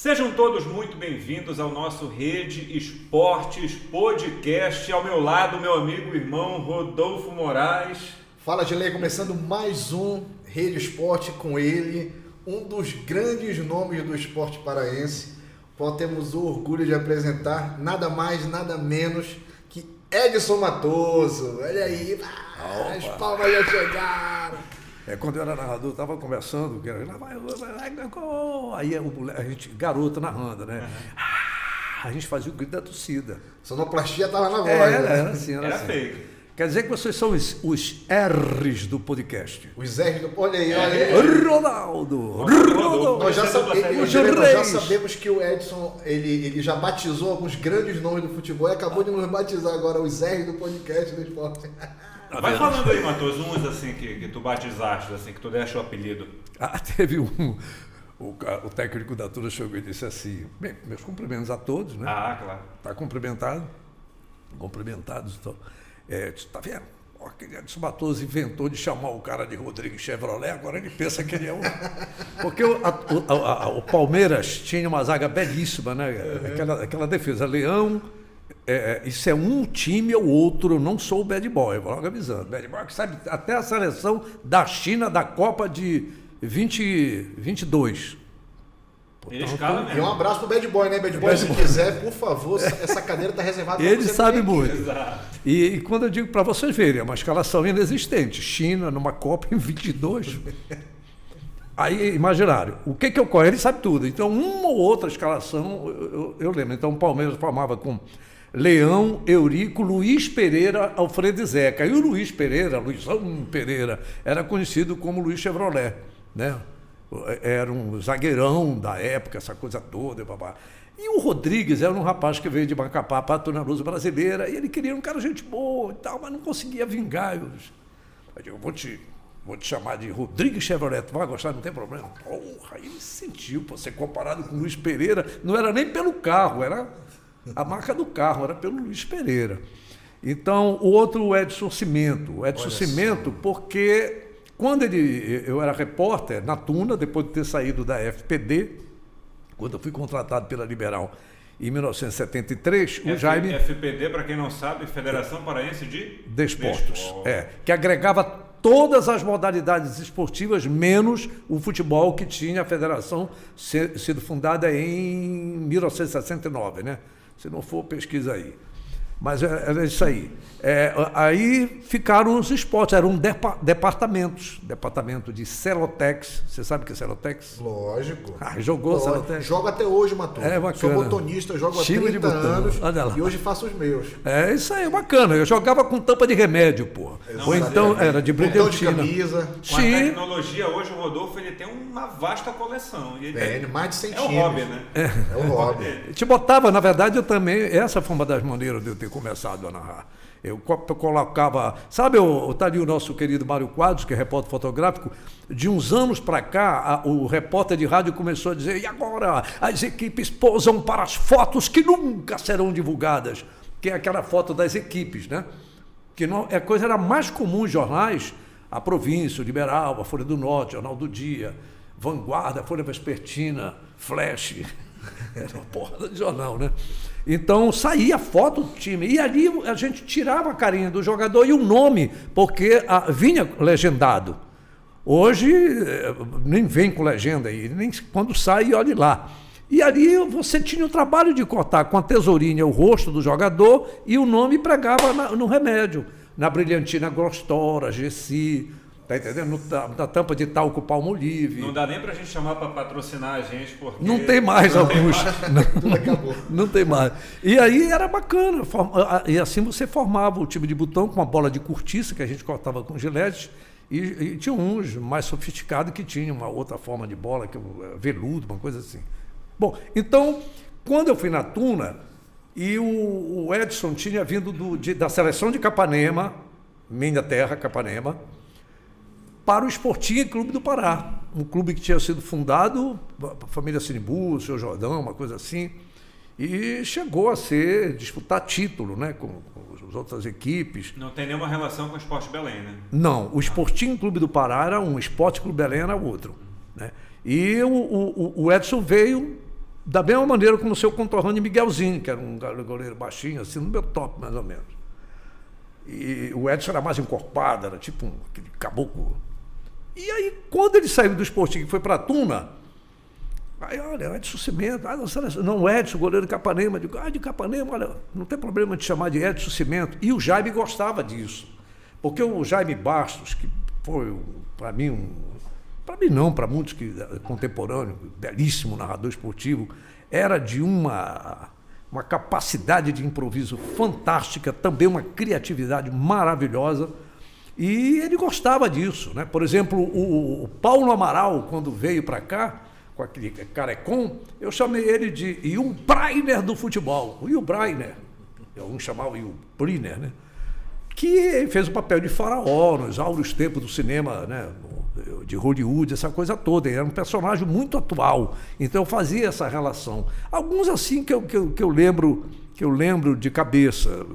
Sejam todos muito bem-vindos ao nosso Rede Esportes Podcast. Ao meu lado, meu amigo e irmão Rodolfo Moraes. Fala, Gilei, começando mais um Rede Esporte com ele, um dos grandes nomes do esporte paraense, qual temos o orgulho de apresentar nada mais, nada menos que Edson Matoso. Olha aí, as palmas já chegaram. Quando eu era narrador, eu estava conversando, aí a gente, garota narrando, né? A gente fazia o grito da torcida. Sonoplastia estava na voz. Era assim, era assim. Fake. Quer dizer que vocês são os R's do podcast. Os R's do... Olha aí. Ronaldo! Nós já sabemos que o Edson, ele já batizou alguns grandes nomes do futebol e acabou de nos batizar agora os R's do podcast do esporte. Vai falando aí, Matoso, uns assim que tu batizaste, assim, que tu deste o apelido. Teve o técnico da turma chegou e disse assim, bem, meus cumprimentos a todos, né? Claro. Tá cumprimentado? Cumprimentados, então. Tá vendo? Aquele Edson Matoso inventou de chamar o cara de Rodrigues Chevrolet, agora ele pensa que ele é um... Porque o Palmeiras tinha uma zaga belíssima, né? Aquela defesa, Leão... isso é um time ou outro, eu não sou o bad boy, vou logo avisando. Bad boy que sabe até a seleção da China da Copa de 2022. Ele escala mesmo. E um abraço pro Bad Boy, né? Bad Boy, se quiser, por favor, essa cadeira está reservada para você. Ele sabe muito. Exato. E quando eu digo para vocês verem, é uma escalação inexistente. China numa Copa em 22. Aí, imaginário, o que ocorre? Ele sabe tudo. Então, uma ou outra escalação, eu lembro. Então, o Palmeiras formava com Eurico, Luiz Pereira, Alfredo e Zeca. E o Luizão Pereira, era conhecido como Luiz Chevrolet, né? Era um zagueirão da época, essa coisa toda. E o Rodrigues era um rapaz que veio de Macapá para a Torneira brasileira, e ele queria um cara gente boa e tal, mas não conseguia vingar. Eu digo, vou te chamar de Rodrigues Chevrolet, tu vai gostar, não tem problema. Porra, aí ele se sentiu, ser comparado com o Luiz Pereira, não era nem pelo carro, era a marca do carro, era pelo Luiz Pereira. Então, o outro, o Edson Cimento. O Edson Cimento, porque quando eu era repórter na Tuna, depois de ter saído da FPD, quando eu fui contratado pela Liberal em 1973, o Jaime... FPD, para quem não sabe, Federação Paraense de Desportos. Que agregava todas as modalidades esportivas, menos o futebol, que tinha a federação sido fundada em 1969, né? Se não for, pesquisa aí. Mas era isso aí. Aí ficaram os esportes, eram departamentos. Departamento de Celotex. Você sabe o que é Celotex? Lógico. Jogou Celotex? Jogo até hoje, Matoso. Sou botonista, jogo há 30 anos e hoje faço os meus. Isso aí, bacana. Eu jogava com tampa de remédio, pô. Ou então era de brilhantina. De camisa. Com a tecnologia, hoje o Rodolfo ele tem uma vasta coleção. Mais de centímetros. É o hobby, né? É o hobby. Te botava, na verdade, eu também... Essa foi uma das maneiras de eu ter começado a narrar. Eu colocava... Sabe, tá ali o nosso querido Mário Quadros, que é repórter fotográfico, de uns anos para cá, o repórter de rádio começou a dizer, e agora as equipes posam para as fotos que nunca serão divulgadas, que é aquela foto das equipes, né? Que não, a coisa era mais comum em jornais, a Província, o Liberal, a Folha do Norte, Jornal do Dia, Vanguarda, Folha Vespertina, Flash, era uma porra de jornal, né? Então saía a foto do time e ali a gente tirava a carinha do jogador e o nome, porque vinha legendado. Hoje nem vem com legenda aí, nem quando sai, olhe lá. E ali você tinha o trabalho de cortar com a tesourinha o rosto do jogador e o nome pregava no remédio, na brilhantina Grostora, Gessi. Tá entendendo? Na tampa de talco Palmolive. Não dá nem pra gente chamar para patrocinar a gente, porque... Não tem mais alguns. Tudo acabou. Não tem mais. E aí era bacana. E assim você formava o time de botão com uma bola de cortiça, que a gente cortava com gilete, e tinha uns mais sofisticados que tinham uma outra forma de bola, que veludo, uma coisa assim. Bom, então, quando eu fui na Tuna, e o Edson tinha vindo da seleção de Capanema, minha terra, Capanema, para o Sporting Clube do Pará, um clube que tinha sido fundado, a família Sinibu, o seu Jordão, uma coisa assim, e chegou a disputar título, né, com as outras equipes. Não tem nenhuma relação com o Sport Belém, né? Não, o Sporting Clube do Pará era um, o Sport Clube Belém era outro, né? E o Edson veio Da mesma maneira como o seu contorrâneo Miguelzinho, que era um goleiro baixinho, assim, no meu top, mais ou menos. E o Edson era mais encorpado, era tipo aquele caboclo. E aí, quando ele saiu do Sporting e foi para a Tuna, aí, olha, Edson Cimento, não, Edson, goleiro de Capanema. Eu digo, de Capanema, olha, não tem problema de chamar de Edson Cimento. E o Jaime gostava disso. Porque o Jaime Bastos, que foi, para mim, para muitos contemporâneos, belíssimo narrador esportivo, era de uma capacidade de improviso fantástica, também uma criatividade maravilhosa. E ele gostava disso, né? Por exemplo, o Paulo Amaral, quando veio para cá, com aquele carecon, eu chamei ele de Yul Brynner do futebol. O Yul Brynner, alguns chamavam Yul Brynner, né? Que fez o papel de faraó nos áureos tempos do cinema, né? De Hollywood, essa coisa toda. Ele era um personagem muito atual, então eu fazia essa relação. Alguns assim que eu lembro de cabeça,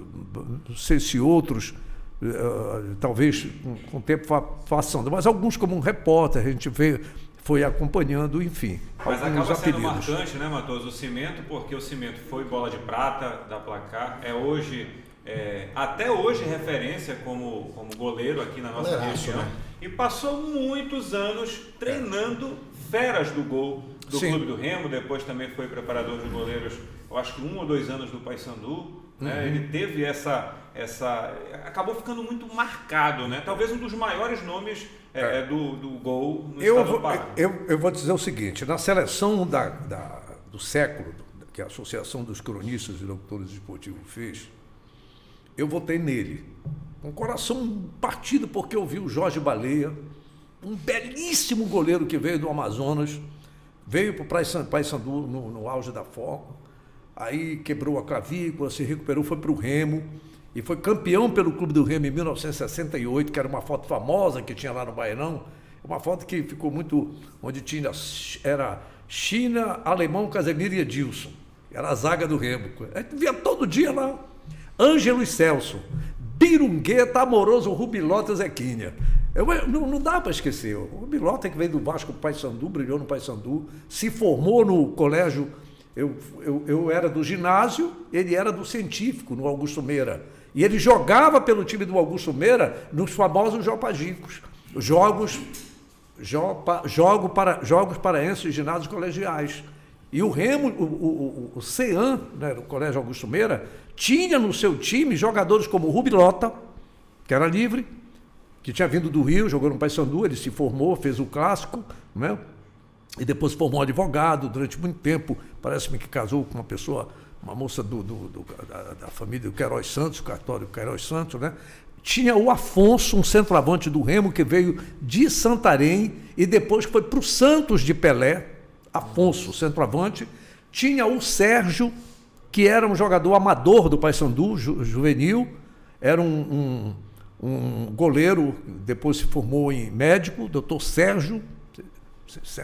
não sei se outros talvez com o tempo façam, mas alguns como um repórter a gente foi acompanhando, enfim. Mas acaba sendo marcante, né, Matoso, o Cimento, porque o Cimento foi bola de prata da Placar, até hoje referência como goleiro aqui na nossa região, né? E passou muitos anos treinando feras do gol do Clube do Remo, depois também foi preparador de goleiros, eu acho que 1 ou 2 anos do Paysandu, né? Ele teve acabou ficando muito marcado, né? Talvez um dos maiores nomes do gol no estado do Pará. Eu vou dizer o seguinte, na seleção do século, que a Associação dos Cronistas e Locutores Esportivos fez, eu votei nele, com o coração partido, porque eu vi o Jorge Baleia, um belíssimo goleiro que veio do Amazonas, veio para o Paysandu no auge da forma, aí quebrou a clavícula, se recuperou, foi para o Remo, e foi campeão pelo Clube do Remo em 1968, que era uma foto famosa que tinha lá no Bairrão, uma foto que ficou muito, onde era China, Alemão, Casemiro e Edilson, era a zaga do Remo, a gente via todo dia lá, Ângelo e Celso, Birungueta, Amoroso, Rubilota e Zequinha. Não dá para esquecer. O Rubilota, que veio do Vasco para o Paysandu, brilhou no Paysandu, se formou no colégio. Eu era do ginásio, ele era do científico, no Augusto Meira. E ele jogava pelo time do Augusto Meira nos famosos Jopagicos, jogos paraenses e ginásios colegiais. E o Remo, o CEAM, né, o Colégio Augusto Meira, tinha no seu time jogadores como o Rubilota, que era livre, que tinha vindo do Rio, jogou no Paysandu, ele se formou, fez o clássico, né? E depois formou advogado durante muito tempo, parece-me que casou com uma moça da família do Queiroz Santos, o cartório Queiroz Santos, né? Tinha o Afonso, um centroavante do Remo, que veio de Santarém e depois foi para o Santos de Pelé, Afonso, centroavante. Tinha o Sérgio, que era um jogador amador do Paysandu, juvenil, era um goleiro, depois se formou em médico, doutor Sérgio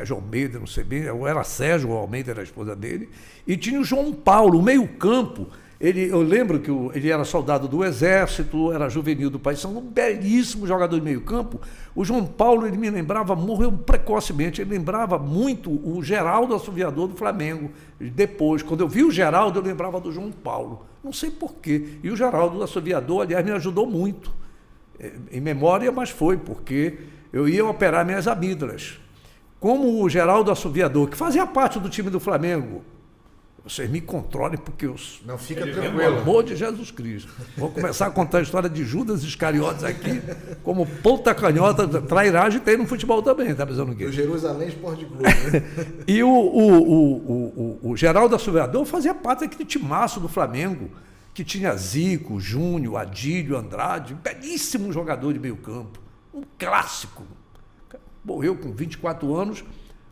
Almeida, não sei bem, ou era Sérgio Almeida, era a esposa dele, e tinha o João Paulo, o meio-campo. Eu lembro que ele era soldado do Exército, era juvenil do Paysandu, um belíssimo jogador de meio-campo. O João Paulo, ele me lembrava, morreu precocemente, ele lembrava muito o Geraldo Assoviador do Flamengo. Depois, quando eu vi o Geraldo, eu lembrava do João Paulo. Não sei porquê. E o Geraldo Assoviador, aliás, me ajudou muito. Em memória, mas foi, porque eu ia operar minhas amígdalas. Como o Geraldo Assoviador, que fazia parte do time do Flamengo, vocês me controlem, porque eu... Não, fica tranquilo. tranquilo. Pelo amor de Jesus Cristo. Vou começar a contar a história de Judas Iscariotes aqui, como ponta canhota, trairagem tem no futebol também, tá pensando o quê? O Jerusalém Esporte Clube, né? E o Geraldo Assoviador fazia parte daquele timaço do Flamengo, que tinha Zico, Júnior, Adílio, Andrade, um belíssimo jogador de meio campo, um clássico. Morreu com 24 anos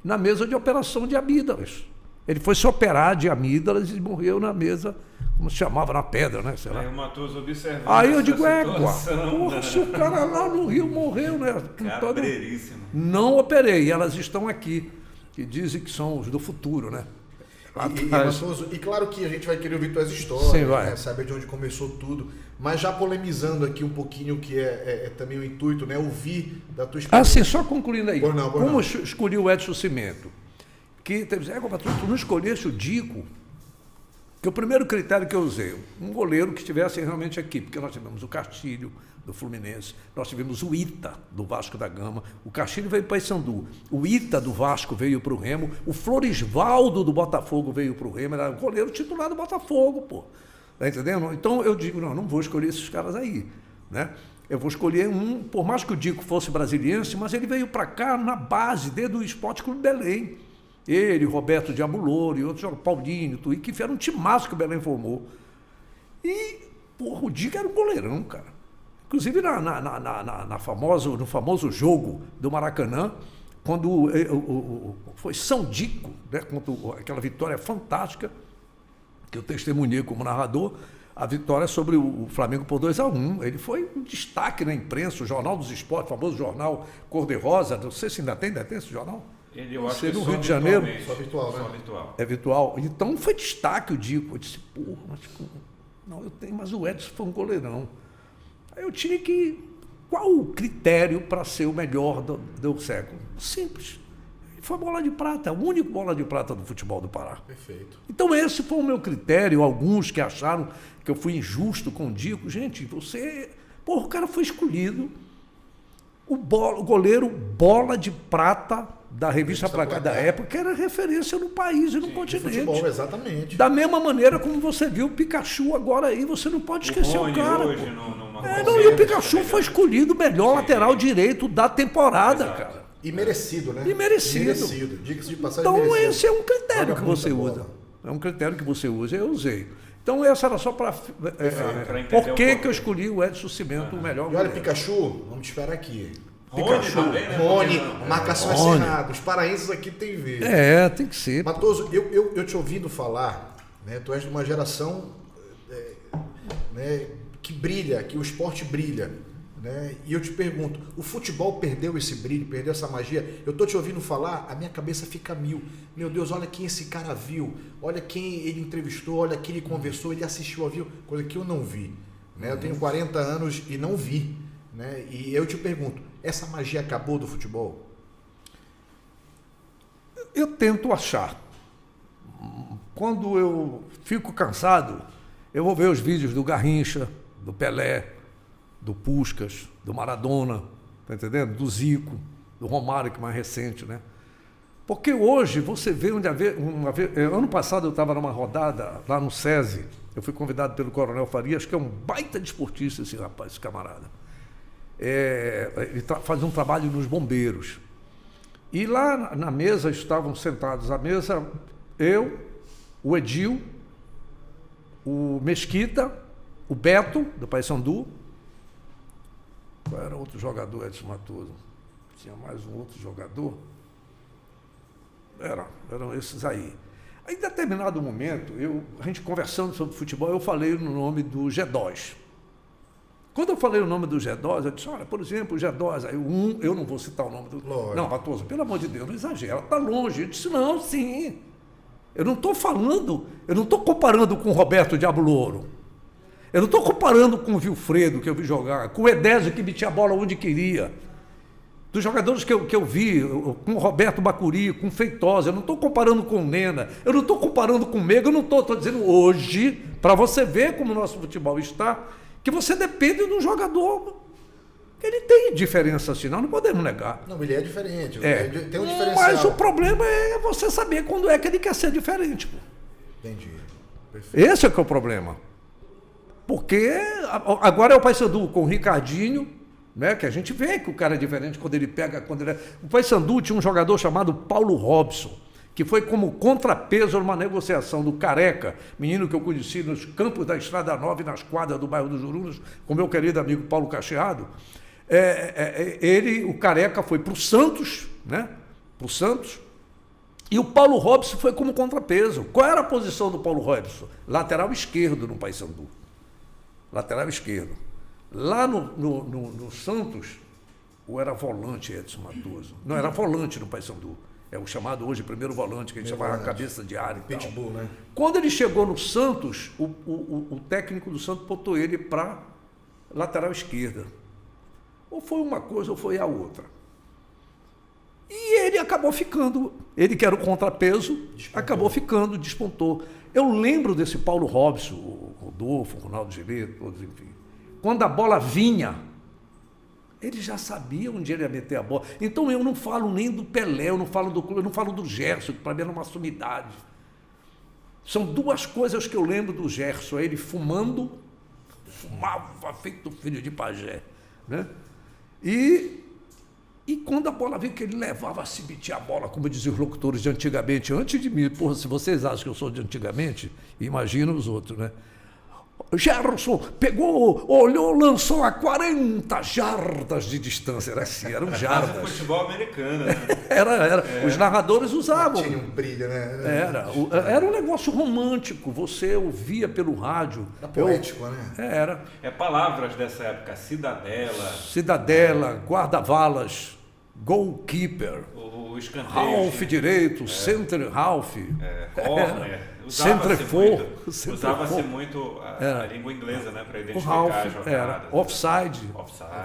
na mesa de operação de amígdalas. Ele foi se operar de amígdalas e morreu na mesa, como se chamava, na pedra, né? Sei lá. Aí o Matoso observando. Aí eu digo, porra, se o cara lá no Rio morreu, né? Cabreiríssimo. Não operei, e elas estão aqui, que dizem que são os do futuro, né? Matoso, e claro que a gente vai querer ouvir tuas histórias, sim, vai. Né, saber de onde começou tudo, mas já polemizando aqui um pouquinho, que é também o intuito, né? Ouvir da tua experiência. Sim, só concluindo aí. Como escolhi o Edson Cimento? que tu não escolheste o Dico, que o primeiro critério que eu usei, um goleiro que estivesse realmente aqui, porque nós tivemos o Castilho, do Fluminense, nós tivemos o Ita, do Vasco da Gama, o Castilho veio para o Paysandu, o Ita, do Vasco, veio para o Remo, o Florisvaldo, do Botafogo, veio para o Remo, era o goleiro titular do Botafogo, pô. Tá entendendo? Então eu digo, não vou escolher esses caras aí, né? Eu vou escolher um, por mais que o Dico fosse brasiliense, mas ele veio para cá na base, desde o Esporte Clube Belém. Ele, Roberto Diabuloro e outros, Paulinho, Tuí, que fizeram um timaço que o Belém formou. E, porra, o Dico era um goleirão, cara. Inclusive no famoso jogo do Maracanã, quando foi São Dico, né, aquela vitória fantástica, que eu testemunhei como narrador, a vitória sobre o Flamengo por 2-1. Ele foi um destaque na imprensa, o Jornal dos Esportes, o famoso jornal Cor-de-Rosa, não sei se ainda tem esse jornal? Eu acho que no Rio de Janeiro. Só virtual, né? Só virtual. É virtual. Então foi destaque o Dico. Eu disse, porra, mas não, eu tenho, mas o Edson foi um goleirão. Aí eu tinha que... Qual o critério para ser o melhor do século? Simples. Ele foi bola de prata, o único bola de prata do futebol do Pará. Perfeito. Então esse foi o meu critério. Alguns que acharam que eu fui injusto com o Dico. Gente, o cara foi escolhido. O goleiro bola de prata da revista Placar da época, que era referência no país e no continente. Futebol, exatamente. Da mesma maneira como você viu o Pikachu agora aí, você não pode esquecer o cara. Hoje, e o Pikachu foi escolhido o melhor lateral direito da temporada, cara. E merecido, né? E merecido. Diga-se de passagem, então merecido. esse é um critério que você bola. usa. É um critério que você usa, eu usei. Então essa era só para... por que eu escolhi o Edson Cimento, o melhor E olha, goleiro? Pikachu, vamos te esperar aqui. Rony também, né? Rony, marcação encerrada. Os paraenses aqui tem ver. Tem que ser. Matoso, eu te ouvindo falar, né, tu és de uma geração né, que brilha, que o esporte brilha. Né, e eu te pergunto, o futebol perdeu esse brilho, perdeu essa magia? Eu tô te ouvindo falar, a minha cabeça fica mil. Meu Deus, olha quem esse cara viu, olha quem ele entrevistou, olha quem ele conversou, ele assistiu, viu, coisa que eu não vi. Né? Eu tenho 40 anos e não vi. Né? E eu te pergunto, essa magia acabou do futebol? Eu tento achar. Quando eu fico cansado, eu vou ver os vídeos do Garrincha, do Pelé, do Puskás, do Maradona, tá entendendo? Do Zico, do Romário, que é mais recente, né? Porque hoje você vê ano passado eu estava numa rodada lá no SESI, eu fui convidado pelo Coronel Farias, que é um baita desportista esse rapaz, esse camarada. Ele faz um trabalho nos bombeiros. E lá na mesa estavam sentados à mesa eu, o Edil, o Mesquita, o Beto, do Paysandu. Qual era outro jogador, Edson Matoso? Tinha mais um outro jogador? Eram esses aí. Aí, em determinado momento, a gente conversando sobre futebol, eu falei no nome do G2. Quando eu falei o nome do G2, eu disse, olha, por exemplo, o G2, aí eu não vou citar o nome do... Lógico. Não, Matoso, pelo amor de Deus, não exagera, está longe. Eu disse, não, sim. Eu não estou comparando com o Roberto Diabuloro. Eu não estou comparando com o Vilfredo, que eu vi jogar, com o Edésio, que metia a bola onde queria. Dos jogadores que eu vi, com o Roberto Bacuri, com o Feitosa, eu não estou comparando com o Nena, eu não estou comparando com o Mega, eu não estou dizendo hoje, para você ver como o nosso futebol está, que você depende do jogador. Ele tem diferença assim, não podemos negar. Não, ele é diferente, tem um diferencial. Mas o problema é você saber quando é que ele quer ser diferente. Pô. Entendi. Perfeito. Esse é que é o problema. Porque agora é o Paysandu com o Ricardinho, né, que a gente vê que o cara é diferente quando ele pega... O Paysandu tinha um jogador chamado Paulo Robson, que foi como contrapeso numa negociação do Careca, menino que eu conheci nos campos da Estrada Nova e nas quadras do bairro dos Jurunas, com meu querido amigo Paulo Cacheado. O Careca foi para o Santos, né? Para o Santos, e o Paulo Robson foi como contrapeso. Qual era a posição do Paulo Robson? Lateral esquerdo no Paysandu. Lateral esquerdo. Lá no Santos, ou era volante, Edson Matoso? Não, era volante no Paysandu. É o chamado hoje primeiro volante, que a gente chamava cabeça de área e Pitbull, tal. né? Quando ele chegou no Santos, o técnico do Santos botou ele para lateral esquerda. Ou foi uma coisa ou foi a outra. E ele acabou ficando. Ele que era o contrapeso, acabou ficando, despontou. Eu lembro desse Paulo Robson, o Rodolfo, o Ronaldo Gileto, todos, enfim. Quando a bola vinha, ele já sabia onde ele ia meter a bola. Então eu não falo nem do Pelé, eu não falo do clube, eu não falo do Gerson, que para mim era uma sumidade. São duas coisas que eu lembro do Gerson. Ele fumava feito filho de pajé, né? E quando a bola veio, que ele levava a se meter a bola, como diziam os locutores de antigamente, antes de mim, porra, se vocês acham que eu sou de antigamente, imagina os outros, né? Gerson pegou, olhou, lançou a 40 jardas de distância. Era assim, eram jardas. Futebol americano, né? Era. Os narradores usavam. Tinha um brilho, né? Era um negócio romântico. Você ouvia pelo rádio. Era poético, né? Era. Palavras dessa época, Cidadela, guarda-valas, goalkeeper. O escanteio. Ralph direito, center Ralph. Corner. Usava-se muito a língua inglesa, né, para identificar as jogadas. Era offside.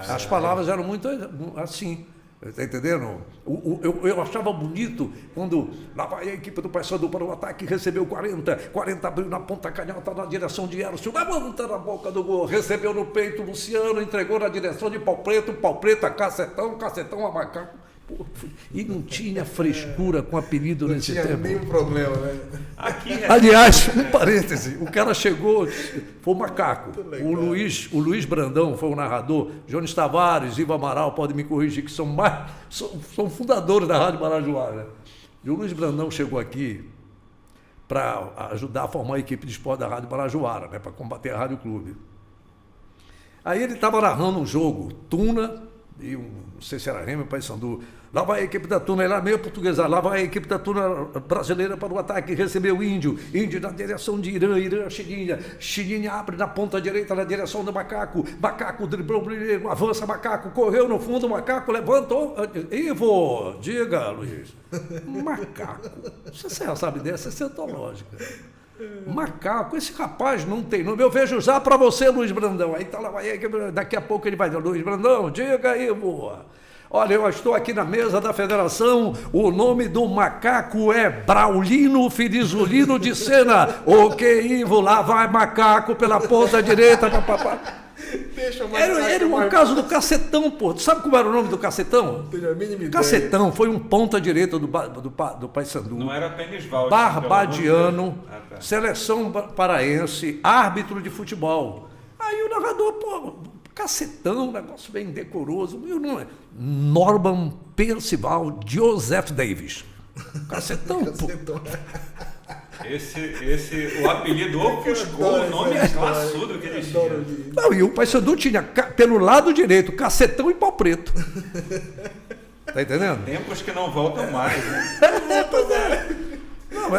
As palavras eram muito assim. Está entendendo? Eu achava bonito quando lá vai a equipe do Paysandu para o ataque, recebeu 40 abriu na ponta canhota na direção de Elcio, levanta na boca do gol, recebeu no peito Luciano, entregou na direção de Pau Preto a Cacetão a Macaco. E não tinha frescura com apelido nesse tempo. Não tinha nenhum problema, né? Aliás, um parêntese, o cara chegou, foi o Macaco. O Luiz Brandão foi o narrador, Jones Tavares, Ivo Amaral, podem me corrigir, que são fundadores da Rádio Marajoara. Né? E o Luiz Brandão chegou aqui para ajudar a formar a equipe de esporte da Rádio Marajoara, né, para combater a Rádio Clube. Aí ele estava narrando um jogo, Tuna, e não sei se era Remo ou Paysandu. Lá vai a equipe da Tuna, lá meio portuguesa, lá vai a equipe da Tuna brasileira para o ataque, recebeu o Índio na direção de Irã, Chininha abre na ponta direita na direção do Macaco driblou, avança Macaco, correu no fundo, Macaco levantou, Ivo, diga, Luiz. Macaco, você já sabe dessa, é cientológica. Macaco, esse rapaz não tem nome. Eu vejo já para você, Luiz Brandão. Aí tá lá, daqui a pouco ele vai dizer, Luiz Brandão, diga aí, boa. Olha, eu estou aqui na mesa da federação, o nome do macaco é Braulino Firizulino de Sena. Ok, Ivo, lá vai Macaco pela ponta direita, papapá. Era um caso do Cacetão, pô. Tu sabe como era o nome do Cacetão? Cacetão foi um ponta-direita do Paysandu. Não era Penisvaldo. Barbadiano, seleção paraense, árbitro de futebol. Aí o narrador, pô, Cacetão, um negócio bem decoroso. Meu nome é Norman Percival Joseph Davis. Cacetão, pô. O apelido ofuscou o nome classudo que ele tinha. Não, e o Paysandu tinha pelo lado direito Cacetão e Pau Preto. Tá entendendo? Tempos que não voltam mais, né? Não,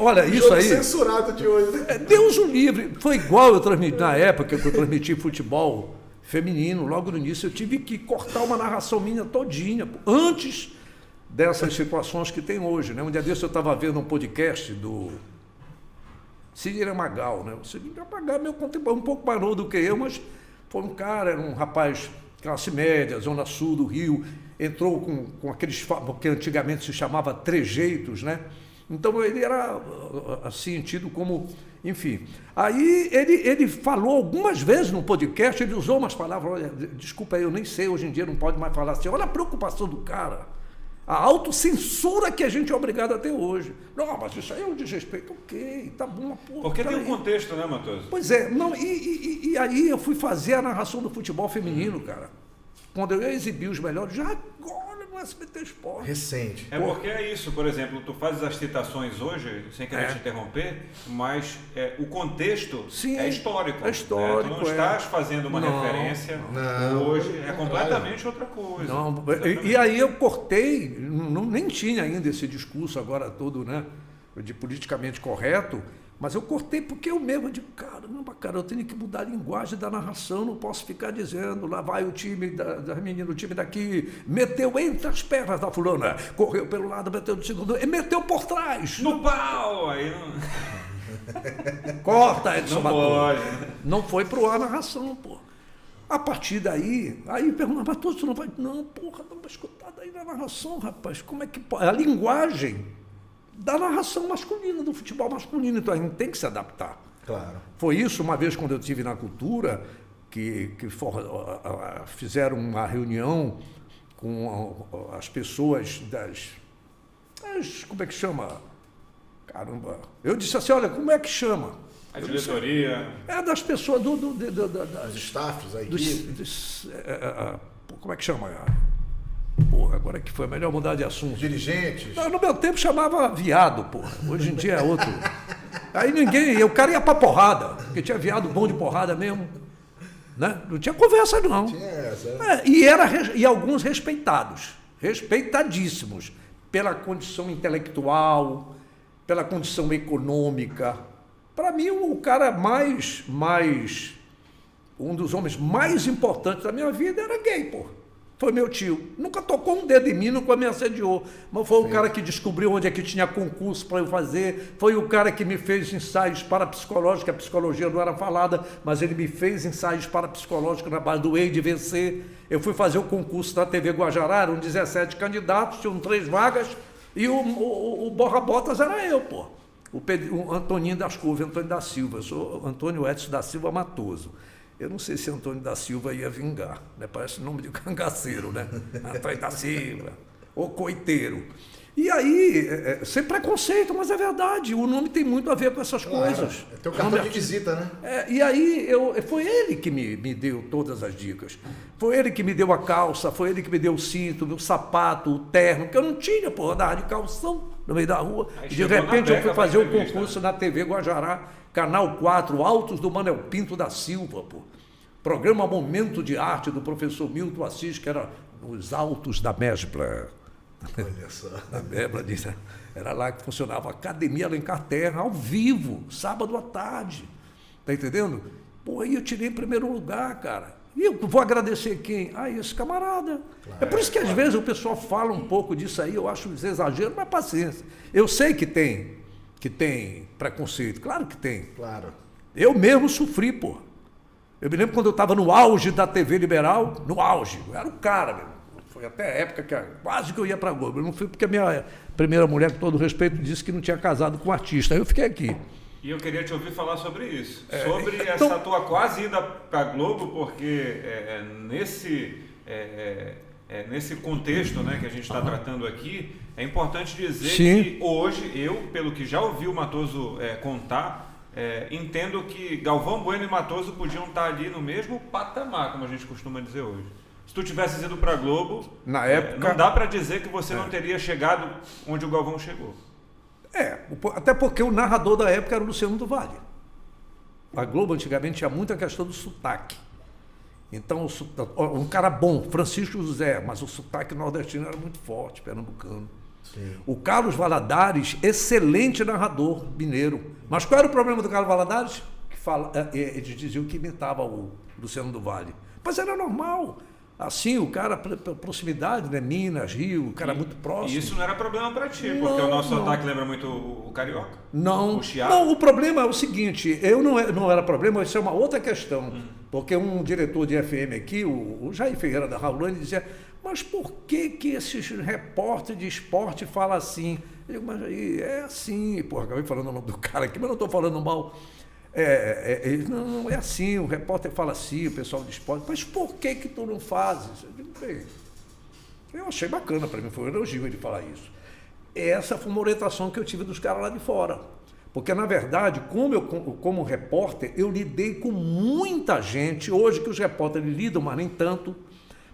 olha, isso aí. Censurado de hoje, né? Deus o livre. Foi igual eu transmiti, na época que eu transmiti futebol feminino, logo no início, eu tive que cortar uma narração minha todinha, antes dessas situações que tem hoje, né? Um dia desse eu estava vendo um podcast do Sidney Magal, né? O Sidney Magal é meu contemporâneo, um pouco mais novo do que eu, mas foi um cara, era um rapaz classe média, zona sul do Rio, entrou com aqueles que antigamente se chamava trejeitos, né? Então ele era assim, tido como, enfim. Aí ele falou algumas vezes no podcast, ele usou umas palavras, olha, desculpa aí, eu nem sei, hoje em dia não pode mais falar assim, olha a preocupação do cara. A autocensura que a gente é obrigado a ter hoje. Não, mas isso aí é um desrespeito. Ok, tá bom. Porra, porque tem um contexto, né, Matoso? Pois é. Não, e aí eu fui fazer a narração do futebol feminino, cara. Quando eu exibir os melhores, já agora no SBT Esporte. Recente. Porque é isso, por exemplo, tu fazes as citações hoje, sem querer te interromper, mas o contexto é histórico. É histórico. Né? Tu não estás fazendo uma referência hoje, é completamente outra coisa. Não, e aí eu cortei, nem tinha ainda esse discurso agora todo, né, de politicamente correto, mas eu cortei porque eu mesmo digo, caramba, cara, eu tenho que mudar a linguagem da narração, não posso ficar dizendo, lá vai o time das meninas, o time daqui, meteu entre as pernas da fulana, correu pelo lado, meteu no segundo, e meteu por trás. No pau! Aí não... Corta, Edson Não pode. Não foi pro ar a narração, pô. A partir daí, aí pergunta, mas tu não vai... Não, porra, dá uma escutada aí na narração, rapaz. Como é que pode? A linguagem da narração masculina, do futebol masculino. Então a gente tem que se adaptar. Claro. Foi isso uma vez quando eu estive na Cultura, que fizeram uma reunião com as pessoas como é que chama? Caramba. Eu disse assim, olha, como é que chama? A diretoria. Das pessoas Os staffs, a equipe. Como é que chama? Porra, agora que foi melhor mudar de assunto. Dirigentes. Não, no meu tempo chamava viado, porra. Hoje em dia é outro. Aí o cara ia pra porrada, porque tinha viado bom de porrada mesmo. Né? Não tinha conversa, não. Tinha essa. E alguns respeitados, respeitadíssimos, pela condição intelectual, pela condição econômica. Para mim, o cara um dos homens mais importantes da minha vida era gay, pô. Foi meu tio. Nunca tocou um dedo em mim, nunca me assediou. Mas foi o cara que descobriu onde é que tinha concurso para eu fazer. Foi o cara que me fez ensaios parapsicológicos, a psicologia não era falada, mas ele me fez ensaios parapsicológicos na base do EI de vencer. Eu fui fazer o concurso da TV Guajará, eram 17 candidatos, tinham 3 vagas, e o Borra-Botas era eu, pô. O Antoninho das Couves, Antônio da Silva. Eu sou Antônio Edson da Silva Matoso. Eu não sei se Antônio da Silva ia vingar, né? Parece nome de cangaceiro, né? Antônio da Silva, ou coiteiro. E aí, sem preconceito, mas é verdade, o nome tem muito a ver com essas coisas. É teu cartão de visita, né? E aí, foi ele que me deu todas as dicas. Foi ele que me deu a calça, foi ele que me deu o cinto, o sapato, o terno, que eu não tinha, pô, andava de calção no meio da rua. E de repente eu fui fazer o concurso na TV Guajará, Canal 4, Altos do Manuel Pinto da Silva, pô. Programa Momento de Arte do professor Milton Assis, que era nos Altos da Mesbla. Olha só. Na Mesbla, era lá que funcionava a Academia Alencar Terra, ao vivo, sábado à tarde. Tá entendendo? Pô, aí eu tirei em primeiro lugar, cara. E eu vou agradecer quem? Esse camarada. Claro, é por isso que às vezes o pessoal fala um pouco disso aí, eu acho exagero, mas paciência. Eu sei que tem preconceito, claro que tem. Claro. Eu mesmo sofri, pô. Eu me lembro quando eu estava no auge da TV liberal, no auge, eu era o cara, meu. Foi até a época que quase que eu ia para a Globo. Eu não fui porque a minha primeira mulher, com todo respeito, disse que não tinha casado com um artista. Aí eu fiquei aqui. E eu queria te ouvir falar sobre isso. Sobre essa tua quase ida para a Globo, porque nesse contexto, né, que a gente está tratando aqui, é importante dizer que hoje, pelo que já ouvi o Matoso contar, entendo que Galvão Bueno e Matoso podiam estar ali no mesmo patamar, como a gente costuma dizer hoje. Se tu tivesse ido para a Globo, na época, não dá para dizer que você não teria chegado onde o Galvão chegou. Até porque o narrador da época era o Luciano do Vale. A Globo antigamente tinha muita questão do sotaque. Então, um cara bom, Francisco José, mas o sotaque nordestino era muito forte, pernambucano. Sim. O Carlos Valadares, excelente narrador mineiro. Mas qual era o problema do Carlos Valadares? Eles diziam que imitava o Luciano do Vale. Mas era normal. Assim, o cara, proximidade, né? Minas, Rio, o cara muito próximo. E isso não era problema para ti, porque o nosso sotaque lembra muito o carioca? Não. O chiado? Não, o problema é o seguinte, não era problema, isso é uma outra questão. Porque um diretor de FM aqui, o Jair Ferreira da Raulane, dizia, mas por que esses repórteres de esporte falam assim? Eu digo, mas é assim, porra, acabei falando o nome do cara aqui, mas não estou falando mal. Não é assim, o repórter fala assim, o pessoal de esporte, mas por que tu não fazes? Eu digo, bem, eu achei bacana, para mim foi um elogio ele falar isso. Essa foi uma orientação que eu tive dos caras lá de fora, porque na verdade, como repórter, eu lidei com muita gente, hoje que os repórteres lidam, mas nem tanto,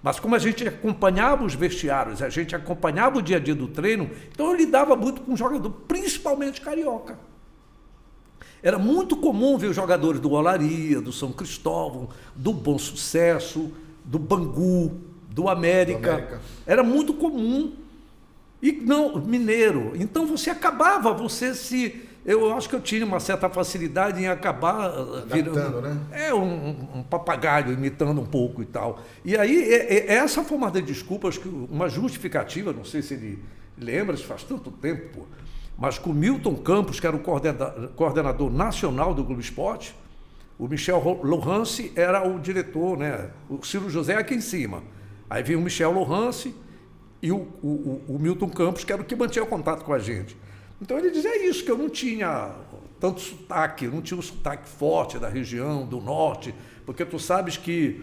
mas como a gente acompanhava os vestiários, a gente acompanhava o dia a dia do treino, então eu lidava muito com jogador, principalmente carioca. Era muito comum ver os jogadores do Olaria, do São Cristóvão, do Bom Sucesso, do Bangu, do América. Era muito comum. E não, mineiro. Então eu acho que eu tinha uma certa facilidade em acabar virando, né? Um papagaio, imitando um pouco e tal. E aí, essa foi uma das desculpas, uma justificativa, não sei se ele lembra, isso faz tanto tempo, pô. Mas com o Milton Campos, que era o coordenador nacional do Globo Esporte, O Michel Lohance era o diretor, né? O Ciro José aqui em cima. Aí vinha o Michel Lohance e o Milton Campos, que era o que mantinha contato com a gente. Então ele dizia isso, que eu não tinha tanto sotaque, eu não tinha um sotaque forte da região, do norte, porque tu sabes que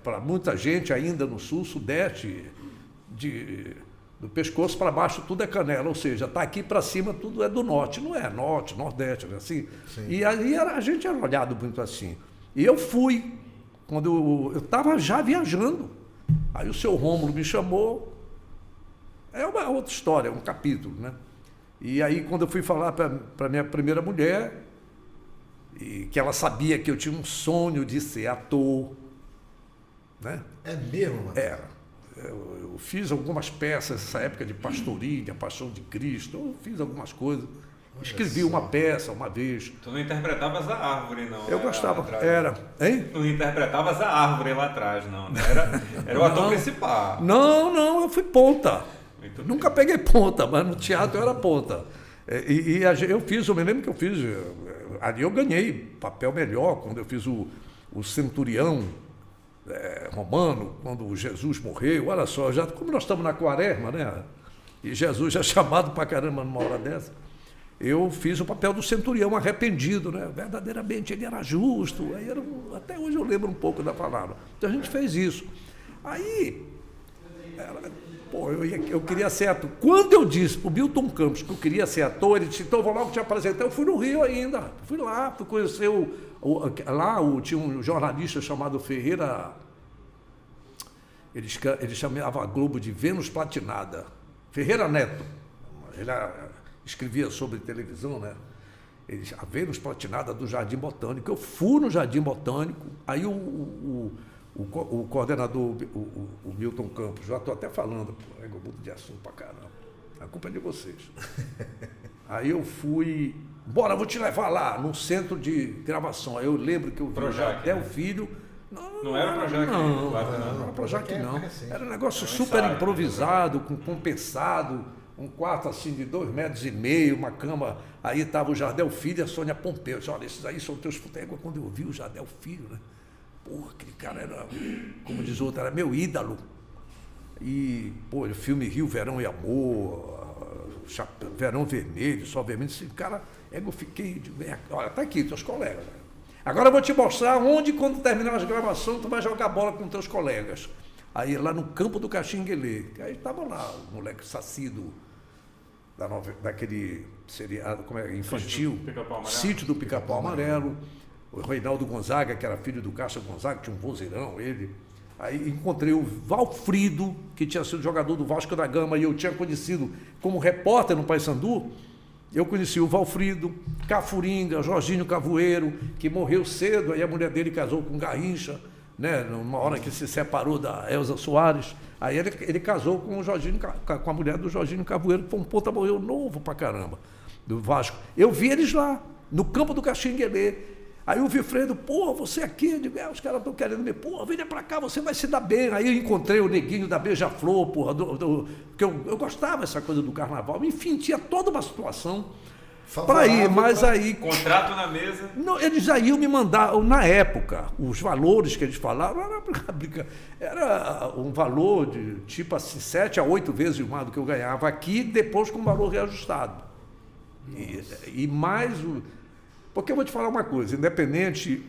para muita gente ainda no sul, sudeste, do pescoço para baixo tudo é canela, ou seja, está aqui para cima tudo é do norte, não é norte, nordeste, né? Assim. Sim. E aí a gente era olhado muito assim. E eu fui, quando eu estava já viajando, aí o seu Rômulo me chamou, é uma outra história, um capítulo, né? E aí quando eu fui falar para minha primeira mulher, e que ela sabia que eu tinha um sonho de ser ator, né? É mesmo, mano? Era. Eu fiz algumas peças nessa época de Pastorinha, Paixão de Cristo, eu fiz algumas coisas. Escrevi uma peça uma vez. Tu não interpretavas a árvore, não? Eu gostava, atrás, era. Hein? Tu não interpretavas a árvore lá atrás, não. Era o ator principal. Não, eu fui ponta. Muito Nunca peguei ponta, mas no teatro eu era ponta. Eu me lembro que eu fiz, ali eu ganhei papel melhor, quando eu fiz o Centurião romano, quando Jesus morreu. Olha só, como nós estamos na quaresma, né? E Jesus já chamado pra caramba numa hora dessa, eu fiz o papel do centurião arrependido, né? Verdadeiramente ele era justo. Aí até hoje eu lembro um pouco da palavra. Então a gente fez isso. Aí, eu queria ser ator. Quando eu disse pro Milton Campos que eu queria ser ator, ele disse, então vou logo te apresentar. Eu fui no Rio ainda. Fui lá, fui conhecer tinha um jornalista chamado Ferreira, ele chamava a Globo de Vênus Platinada, Ferreira Neto. Ele escrevia sobre televisão, né? A Vênus Platinada do Jardim Botânico. Eu fui no Jardim Botânico, aí o coordenador, o Milton Campos, já estou até falando, eu mudo de assunto pra caramba, a culpa é de vocês. Aí eu fui, bora, vou te levar lá, no centro de gravação. Aí eu lembro que eu vi até o filho. Não era o Projac? Não era o Projac, não. Era um negócio super improvisado, compensado, um quarto assim de 2,5 metros, uma cama. Aí estava o Jardel Filho e a Sônia Pompeu. Eu disse, olha, esses aí são teus futegos. Quando eu vi o Jardel Filho, né? Porra, aquele cara era, como diz o outro, era meu ídolo. E, o filme Rio, Verão e Amor, Verão Vermelho, Sol Vermelho, esse cara, eu fiquei, olha, tá aqui, teus colegas. Agora eu vou te mostrar onde, quando terminar as gravações, tu vai jogar bola com teus colegas. Aí lá no campo do Caxinguelê, aí estava lá o moleque sacido daquele seriado, como é, infantil, Sítio do Pica-Pau Amarelo, o Reinaldo Gonzaga, que era filho do Castro Gonzaga, tinha um vozeirão, ele. Aí encontrei o Valfrido, que tinha sido jogador do Vasco da Gama, e eu tinha conhecido como repórter no Paysandu. Eu conheci o Valfrido, Cafuringa, Jorginho Cavoeiro, que morreu cedo, aí a mulher dele casou com Garrincha, né, numa hora que se separou da Elza Soares. Aí ele casou com com a mulher do Jorginho Cavoeiro, que foi um ponta, morreu novo pra caramba, do Vasco. Eu vi eles lá, no campo do Caxinguelê. Aí o Vilfredo, você aqui, eu digo, os caras estão querendo me, venha pra cá, você vai se dar bem. Aí eu encontrei o neguinho da Beija-Flor, porque eu gostava dessa coisa do carnaval. Enfim, tinha toda uma situação para ir, mas aí... Contrato na mesa. Não, eles já iam me mandar, na época, os valores que eles falavam, era um valor de tipo assim, 7 a 8 vezes mais do que eu ganhava aqui, depois com valor reajustado. E mais... Porque eu vou te falar uma coisa, independente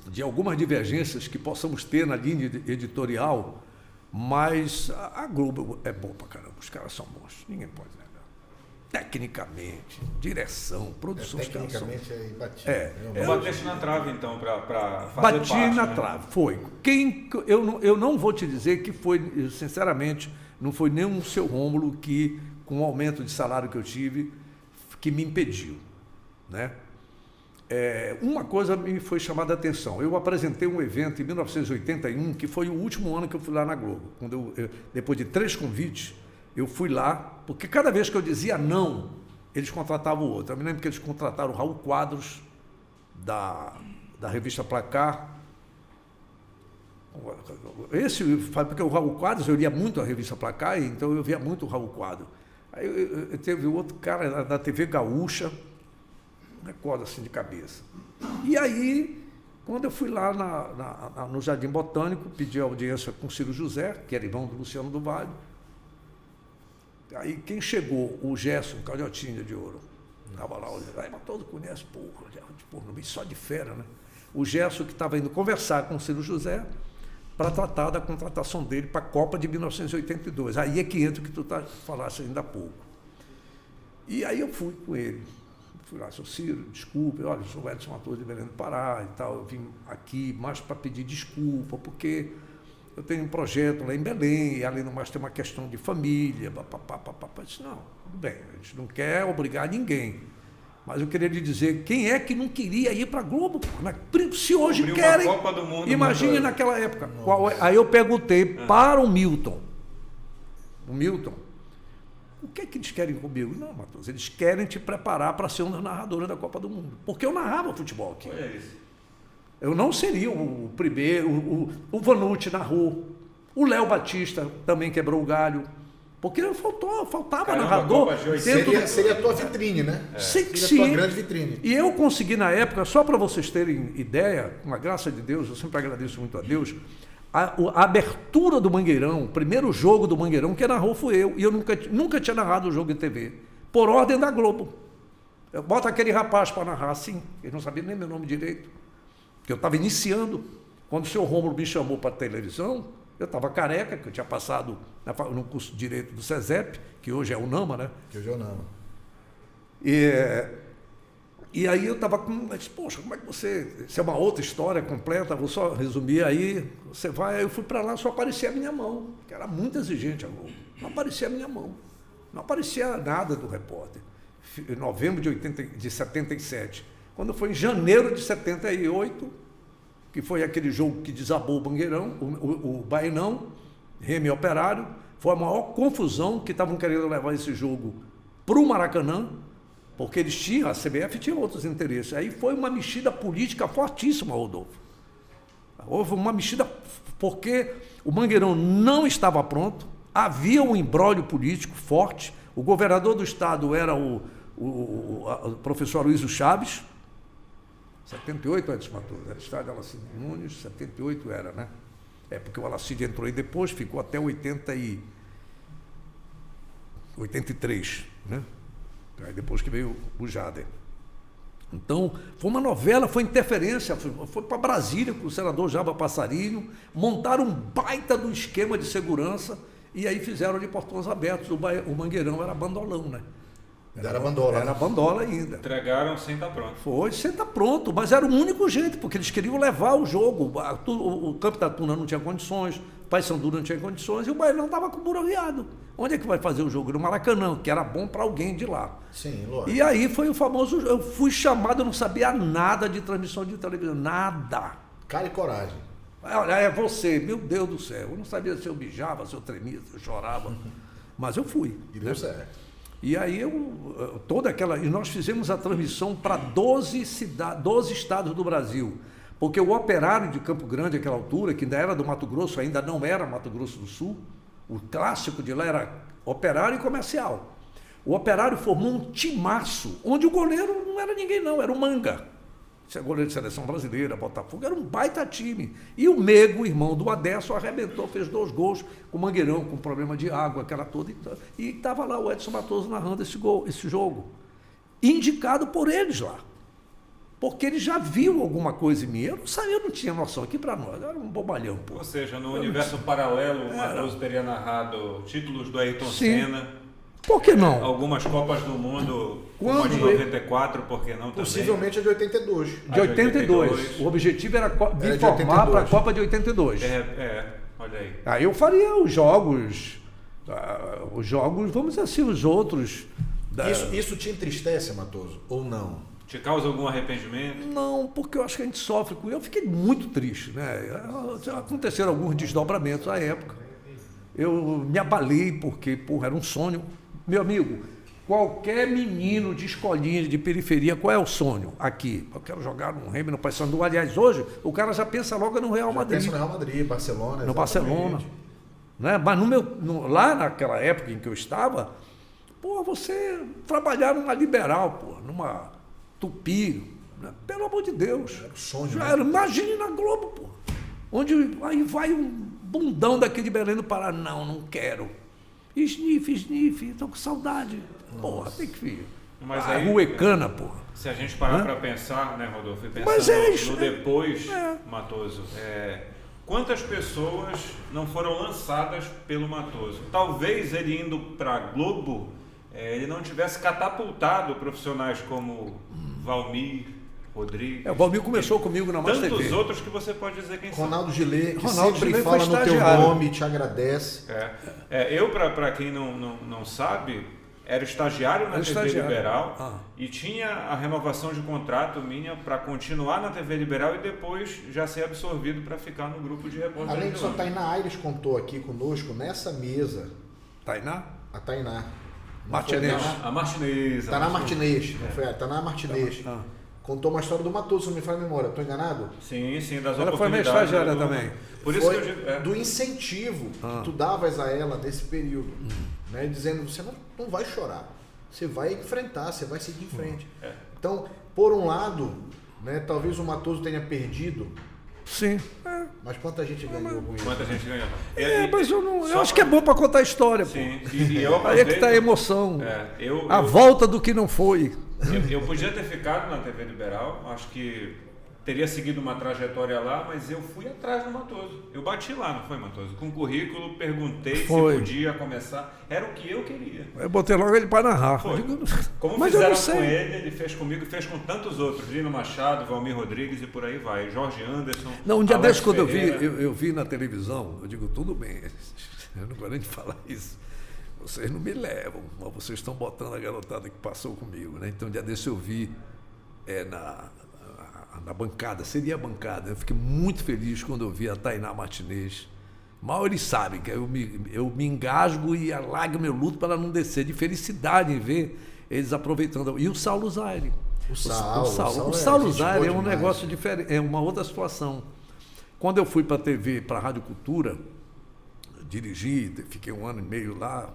de algumas divergências que possamos ter na linha editorial, mas a Globo é boa pra caramba, os caras são bons, ninguém pode negar. Tecnicamente, direção, produção, tecnicamente é imbatível. Eu bateste na trave, então, para fazer bati parte, na né? trave, foi. Eu não vou te dizer que foi, sinceramente, não foi nem o seu Rômulo que, com o aumento de salário que eu tive, que me impediu, né? Uma coisa me foi chamada a atenção. Eu apresentei um evento em 1981, que foi o último ano que eu fui lá na Globo. Quando depois de 3 convites, eu fui lá, porque cada vez que eu dizia não, eles contratavam o outro. Eu me lembro que eles contrataram o Raul Quadros, da revista Placar. Porque o Raul Quadros, eu lia muito a revista Placar, então eu via muito o Raul Quadros. Aí teve outro cara da TV Gaúcha, recordo assim de cabeça. E aí, quando eu fui lá no Jardim Botânico, pedi audiência com o Ciro José, que era irmão do Luciano do Vale. Aí quem chegou? O Gerson, Calhotinha de Ouro. Estava lá, aí Matoso conhece, porra, só de fera, né? O Gerson que estava indo conversar com o Ciro José para tratar da contratação dele para a Copa de 1982. Aí é que entra o que tu falaste ainda há pouco. E aí eu fui com ele. Fui lá, seu Ciro, desculpe, olha, eu sou o Edson Matoso de Belém do Pará e tal, eu vim aqui mais para pedir desculpa, porque eu tenho um projeto lá em Belém, e além do mais tem uma questão de família, Eu disse, não, tudo bem, a gente não quer obrigar ninguém, mas eu queria lhe dizer, quem é que não queria ir para a Globo? Se hoje querem, uma Copa do Mundo, imagine naquela época. Aí eu perguntei para o Milton, o que é que eles querem comigo? Não, Matoso, eles querem te preparar para ser um dos narradores da Copa do Mundo. Porque eu narrava futebol aqui. Olha isso. Eu não seria o primeiro, o Vanucci narrou, o Léo Batista também quebrou o galho. Porque faltava narrador. Seria a tua vitrine, né? Seria a tua grande vitrine. E eu consegui na época, só para vocês terem ideia, com a graça de Deus, eu sempre agradeço muito a Deus, a abertura do Mangueirão, o primeiro jogo do Mangueirão, quem narrou fui eu. E eu nunca tinha narrado o jogo em TV. Por ordem da Globo. Eu boto aquele rapaz para narrar assim. Ele não sabia nem meu nome direito. Porque eu estava iniciando. Quando o senhor Rômulo me chamou para a televisão, eu estava careca, que eu tinha passado no curso de Direito do SESEP, que hoje é o NAMA, né? Que hoje é o NAMA. E aí eu estava com... Mas, poxa, como é que você... Isso é uma outra história completa, vou só resumir aí. Você vai... Aí eu fui para lá, só aparecia a minha mão, que era muito exigente a Globo. Não aparecia a minha mão. Não aparecia nada do repórter. Em novembro de 77. Quando foi em janeiro de 78, que foi aquele jogo que desabou o Mangueirão, o Bainão, Remy Operário, foi a maior confusão, que estavam querendo levar esse jogo para o Maracanã, porque eles tinham, a CBF tinha outros interesses. Aí foi uma mexida política fortíssima, Rodolfo. Houve uma mexida porque o Mangueirão não estava pronto, havia um imbróglio político forte, o governador do estado era o professor Aloysio Chaves, 78 antes matou, era estado de Alacide Nunes, 78 era, né? Porque o Alacide entrou aí depois, ficou até 83, né? Aí depois que veio o Jader. Então, foi uma novela, foi interferência, foi para Brasília com o senador Jaba Passarinho, montaram um baita do esquema de segurança e aí fizeram de portões abertos. O Mangueirão era bandolão, né? Era bandola. Era bandola ainda. Entregaram sem estar pronto. Foi, sem estar pronto, mas era o único jeito, porque eles queriam levar o jogo. O Campo da Tuna não tinha condições, o Paysandu não tinha condições e o Bailão estava com o buraqueado. Onde é que vai fazer o jogo? No Maracanã, que era bom para alguém de lá. Sim, lógico. E aí foi o famoso... Eu fui chamado, eu não sabia nada de transmissão de televisão, nada. Cara e coragem. Olha, é você, meu Deus do céu. Eu não sabia se eu mijava, se eu tremia, se eu chorava. Mas eu fui. E deu certo. E aí e nós fizemos a transmissão para 12 estados do Brasil, porque o Operário de Campo Grande, naquela altura, que ainda era do Mato Grosso, ainda não era Mato Grosso do Sul, o clássico de lá era Operário e Comercial. O Operário formou um timaço, onde o goleiro não era ninguém não, era o Manga. Esse é goleiro de seleção brasileira, Botafogo, era um baita time. E o Mego, irmão do Adesso, arrebentou, fez 2 gols com o Mangueirão, com problema de água, aquela toda. E estava lá o Edson Matoso narrando esse jogo. Indicado por eles lá. Porque ele já viu alguma coisa em mim. Eu não sabia, eu não tinha noção. Aqui para nós, era um bobalhão. Pô. Ou seja, no universo paralelo, o Matoso teria narrado títulos do Ayrton Senna. Por que não? Algumas Copas do Mundo, como a de 94, por que não também? Possivelmente a de 82. De 82. O objetivo era me formar para a Copa de 82. Olha aí. Aí eu faria os jogos, vamos dizer assim, os outros. Isso te entristece, Matoso, ou não? Te causa algum arrependimento? Não, porque eu acho que a gente sofre com isso. Eu fiquei muito triste, né? Aconteceram alguns desdobramentos à época. Eu me abalei porque, era um sonho. Meu amigo, qualquer menino de escolinha, de periferia, qual é o sonho aqui? Eu quero jogar no Remy, no Paysandu. Aliás, hoje, o cara já pensa logo no Real Madrid. Pensa no Real Madrid, Barcelona. No Barcelona. Né? Mas lá naquela época em que eu estava, você trabalhar numa Liberal, numa Tupi, Pelo amor de Deus. Era o sonho, Já né? era, imagine na Globo, pô. Onde aí vai um bundão daqui de Belém do Pará. Não quero. Sniff, tô com saudade. Porra, tem que vir. Mas aí, Ruecana, porra. Se a gente parar para pensar, né, Rodolfo, e pensar Mas no depois, é. Matoso, quantas pessoas não foram lançadas pelo Matoso? Talvez ele indo para Globo, ele não tivesse catapultado profissionais como Valmir, Rodrigues. O Valmir começou comigo na Mais tantos TV. outros que você pode dizer quem são. Ronaldo Gillet, que Ronaldo sempre Gillet fala foi no teu estagiário. nome, te agradece. Eu, para quem não sabe, era estagiário na TV Liberal e tinha a renovação de contrato minha para continuar na TV Liberal e depois já ser absorvido para ficar no grupo de repórteres. Além disso, a Tainá Aires contou aqui conosco, nessa mesa, Tainá? a Tainá. Martinez. A Martinez. Tainá Martinez, não foi? Tainá Martinez. Contou uma história do Matoso, se não me falha a memória. Estou enganado? Sim, das Ela foi minha oportunidades. estagiária também. Por isso Foi que eu digo, do incentivo que tu davas a ela nesse período, né? Dizendo, você não vai chorar, você vai enfrentar, você vai seguir em frente. Então, por um lado, né, talvez o Matoso tenha perdido, Sim. mas quanta gente ganhou com isso? quanta gente ganhou. Mas eu acho que é bom para contar a história, pô. Sim, e eu Aí é que está a aproveito- emoção. eu- A volta do que não foi. Eu podia ter ficado na TV Liberal, acho que teria seguido uma trajetória lá, mas eu fui atrás do Matoso. Eu bati lá, não foi, Matoso? Com currículo, perguntei Foi. se podia começar. Era o que eu queria. Eu botei logo ele para narrar. Foi. Eu digo, Como mas eu fizeram não sei. com ele fez comigo, fez com tantos outros. Lino Machado, Valmir Rodrigues e por aí vai. Jorge Anderson. Não, um dia Alex desse, quando eu Ferreira. eu vi na televisão, eu digo, tudo bem, eu não gosto nem de falar isso. Vocês não me levam, mas vocês estão botando a garotada que passou comigo, né? Então, um dia desse eu vi na bancada, seria a bancada. Eu fiquei muito feliz quando eu vi a Tainá Martinez. Mal eles sabem que eu me engasgo e a lágrima eu luto para não descer, de felicidade em ver eles aproveitando. E o Saulo Zaire. O O Saulo Saulo é gente Zaire é boa um demais. negócio diferente, é uma outra situação. Quando eu fui para a TV, para a Rádio Cultura, dirigi, fiquei 1 ano e meio lá,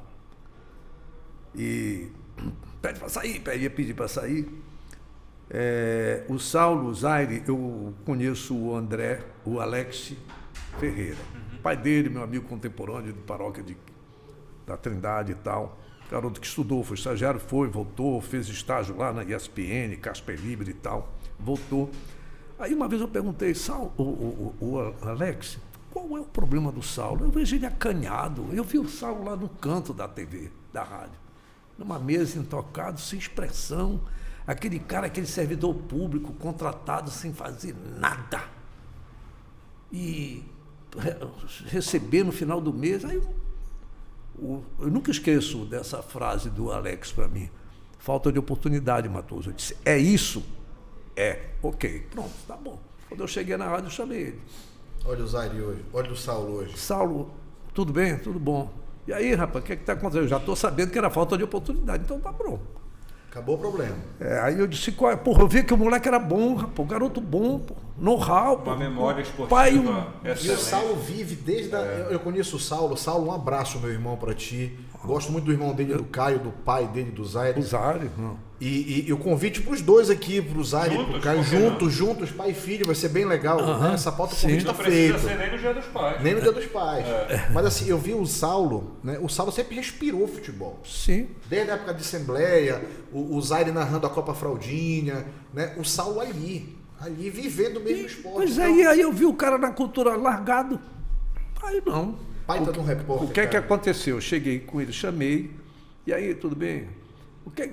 e pede para sair, ia pedir para sair. O Saulo Zaire, eu conheço o André, o Alex Ferreira, pai dele, meu amigo contemporâneo de paróquia da Trindade e tal. Garoto que estudou, foi estagiário, voltou, fez estágio lá na ESPN, Casper Libre e tal, voltou. Aí uma vez eu perguntei, Saulo, o Alex, qual é o problema do Saulo? Eu vejo ele acanhado, eu vi o Saulo lá no canto da TV, da rádio, numa mesa intocado, sem expressão, aquele cara, aquele servidor público contratado sem fazer nada. E receber no final do mês, aí eu nunca esqueço dessa frase do Alex para mim. Falta de oportunidade, Matoso. Eu disse, é isso? Ok, pronto, tá bom. Quando eu cheguei na rádio, eu chamei ele. Olha o Zaire hoje, olha o Saulo hoje. Saulo, tudo bem? Tudo bom. E aí, rapaz, o que está acontecendo? Eu já estou sabendo que era falta de oportunidade, então tá bom. Acabou o problema. Aí eu disse, porra, eu vi que o moleque era bom, rapaz, o garoto bom, pô, know-how. Uma memória esportiva pai, E o excelente. Saulo vive desde eu conheço o Saulo. Saulo, um abraço, meu irmão, para ti. Gosto muito do irmão dele, do Caio, do pai dele, do Zaire. O Zaire, não. E o convite para os dois aqui, para o Zaire e para o Juntos, Caio, por que não? juntos, pai e filho, vai ser bem legal. Né? Essa pauta, o Sim. convite Não está precisa feito. ser nem no Dia dos Pais. Nem no Dia dos Pais. Mas assim, eu vi o Saulo, né? O Saulo sempre respirou futebol. Sim. Desde a época de Assembleia, o Zaire narrando a Copa Fraldinha, né? O Saulo ali vivendo o mesmo esporte. Pois Então, aí eu vi o cara na cultura largado. Aí não. baita de um repórter. O que é que cara. aconteceu? Eu cheguei com ele, chamei. E aí, tudo bem?